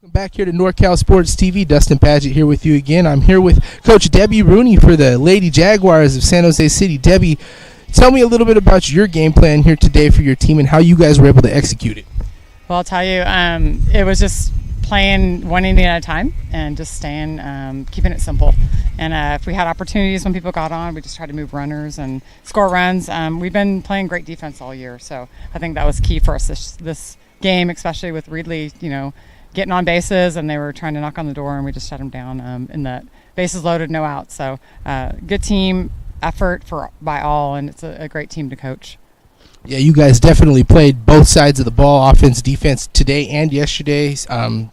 Back here to NorCal Sports TV, Dustin Paget here with you again. I'm here with Coach Debbie Rooney for the Lady Jaguars of San Jose City. Debbie, tell me a little bit about your game plan here today for your team and how you guys were able to execute it. Well, I'll tell you, it was just playing one inning at a time and just staying, keeping it simple. And if we had opportunities when people got on, we just tried to move runners and score runs. We've been playing great defense all year, so I think that was key for us this game, especially with Reedley, getting on bases, and they were trying to knock on the door, and we just shut them down in the bases loaded, no outs. So good team effort by all, and it's a great team to coach. Yeah, you guys definitely played both sides of the ball, offense, defense, today and yesterday.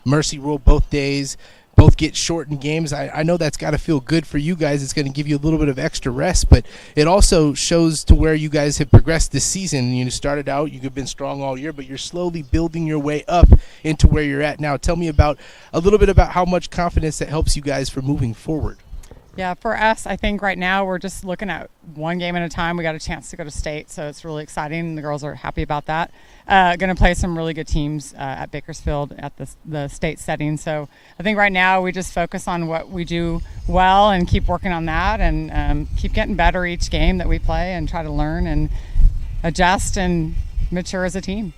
Mercy rule both days. Both get shortened games. I know that's got to feel good for you guys. It's going to give you a little bit of extra rest, but it also shows to where you guys have progressed this season. You started out, you've been strong all year, but you're slowly building your way up into where you're at now. Tell me a little bit about how much confidence that helps you guys for moving forward. Yeah, for us, I think right now we're just looking at one game at a time. We got a chance to go to state, so it's really exciting. The girls are happy about that. Going to play some really good teams at Bakersfield at the state setting. So I think right now we just focus on what we do well and keep working on that, and keep getting better each game that we play, and try to learn and adjust and mature as a team.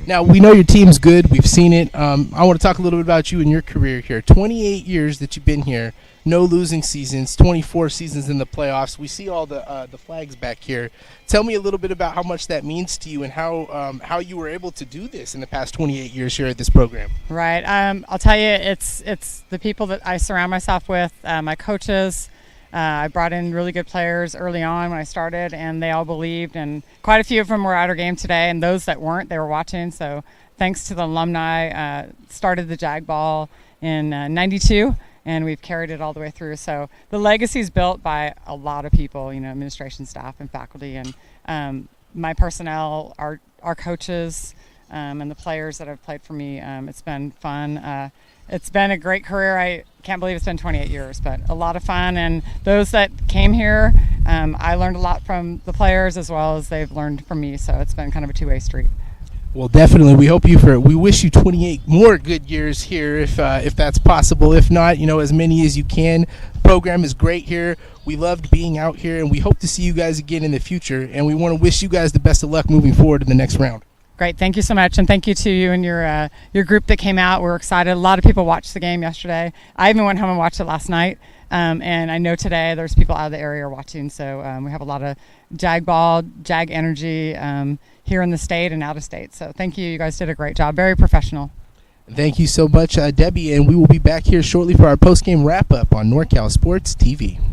Now, we know your team's good. We've seen it. I want to talk a little bit about you and your career here. 28 years that you've been here. No losing seasons, 24 seasons in the playoffs. We see all the flags back here. Tell me a little bit about how much that means to you and how you were able to do this in the past 28 years here at this program. Right. I'll tell you, it's the people that I surround myself with, my coaches. I brought in really good players early on when I started, and they all believed. And quite a few of them were at our game today, and those that weren't, they were watching. So thanks to the alumni, started the Jag Ball in '92. And we've carried it all the way through. So the legacy is built by a lot of people, administration staff and faculty, and my personnel, our coaches, and the players that have played for me. It's been fun. It's been a great career. I can't believe it's been 28 years, but a lot of fun. And those that came here, I learned a lot from the players as well as they've learned from me. So it's been kind of a two-way street. Well, definitely. We wish you 28 more good years here, if that's possible. If not, as many as you can. The program is great here. We loved being out here, and we hope to see you guys again in the future. And we want to wish you guys the best of luck moving forward in the next round. Great. Thank you so much, and thank you to you and your group that came out. We're excited. A lot of people watched the game yesterday. I even went home and watched it last night. And I know today there's people out of the area watching, so we have a lot of Jag ball, Jag energy here in the state and out of state. So thank you. You guys did a great job. Very professional. Thank you so much, Debbie, and we will be back here shortly for our post-game wrap-up on NorCal Sports TV. All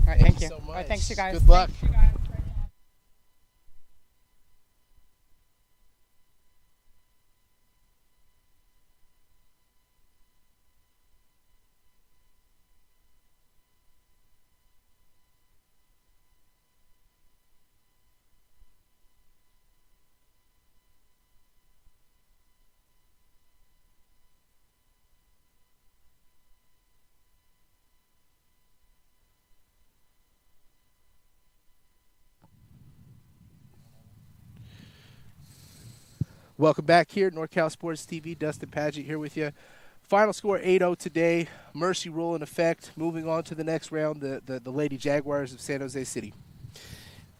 right, thank you. So much. All right, thanks, you guys. Good luck. Thanks, you guys. Welcome back here at NorCal Sports TV. Dustin Paget here with you. Final score 8-0 today. Mercy rule in effect. Moving on to the next round, the Lady Jaguars of San Jose City.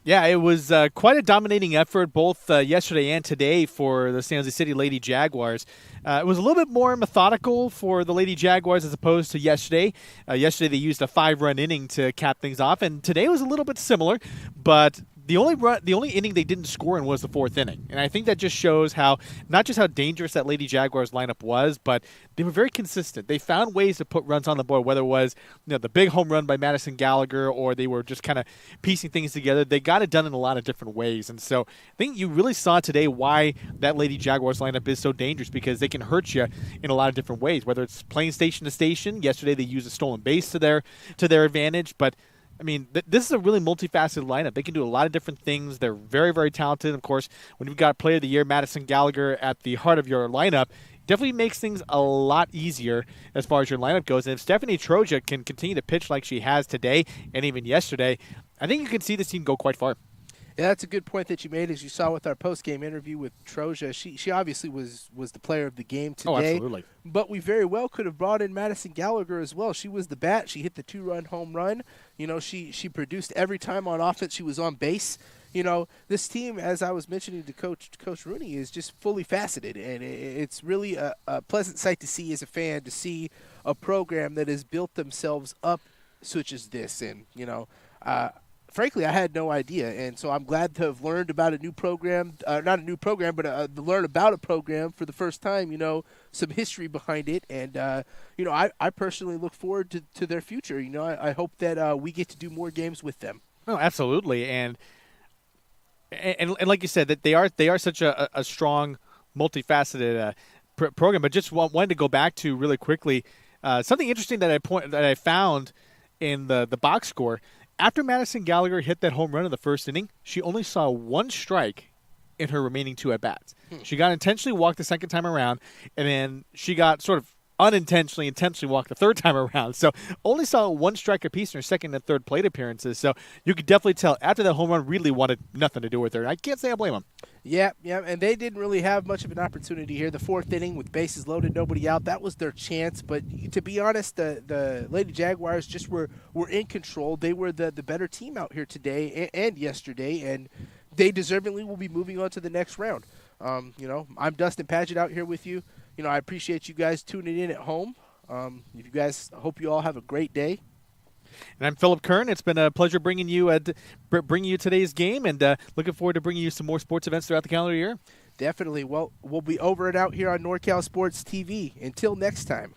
Yeah, it was quite a dominating effort both yesterday and today for the San Jose City Lady Jaguars. It was a little bit more methodical for the Lady Jaguars as opposed to yesterday. Yesterday they used a 5-run inning to cap things off, and today was a little bit similar, but the only inning they didn't score in was the 4th inning. And I think that just shows how, not just how dangerous that Lady Jaguars lineup was, but they were very consistent. They found ways to put runs on the board, whether it was the big home run by Madison Gallagher or they were just kind of piecing things together. They got it done in a lot of different ways. And so I think you really saw today why that Lady Jaguars lineup is so dangerous, because they can hurt you in a lot of different ways, whether it's playing station to station. Yesterday they used a stolen base to their advantage, but I mean, this is a really multifaceted lineup. They can do a lot of different things. They're very, very talented. Of course, when you've got Player of the Year, Madison Gallagher, at the heart of your lineup, definitely makes things a lot easier as far as your lineup goes. And if Stephanie Troja can continue to pitch like she has today and even yesterday, I think you can see this team go quite far. Yeah, that's a good point that you made. As you saw with our post-game interview with Troja, she obviously was the player of the game today. Oh, absolutely. But we very well could have brought in Madison Gallagher as well. She was the bat. She hit the 2-run home run. You know, she produced every time on offense she was on base. You know, this team, as I was mentioning to Coach Rooney, is just fully faceted, and it's really a pleasant sight to see as a fan, to see a program that has built themselves up such as this. And, you know, frankly, I had no idea, and so I'm glad to have learned about a new program, not a new program, but to learn about a program for the first time, you know, some history behind it. And, you know, I personally look forward to their future. You know, I hope that we get to do more games with them. Oh, absolutely. And like you said, that they are such a strong, multifaceted program. But just wanted to go back to really quickly something interesting that I found in the box score. After Madison Gallagher hit that home run in the first inning, she only saw one strike in her remaining 2 at-bats. She got intentionally walked the second time around, and then she got sort of intentionally walked the third time around. So only saw 1 strike apiece in her second and third plate appearances. So you could definitely tell after that home run really wanted nothing to do with her. I can't say I blame them. Yeah, and they didn't really have much of an opportunity here. The 4th inning with bases loaded, nobody out, that was their chance. But to be honest, the Lady Jaguars just were in control. They were the better team out here today and yesterday, and they deservingly will be moving on to the next round. You know, I'm Dustin Paget out here with you. You know, I appreciate you guys tuning in at home. You guys, hope you all have a great day. And I'm Philip Kern. It's been a pleasure bringing you today's game, and looking forward to bringing you some more sports events throughout the calendar year. Definitely. Well, we'll be over and out here on NorCal Sports TV. Until next time.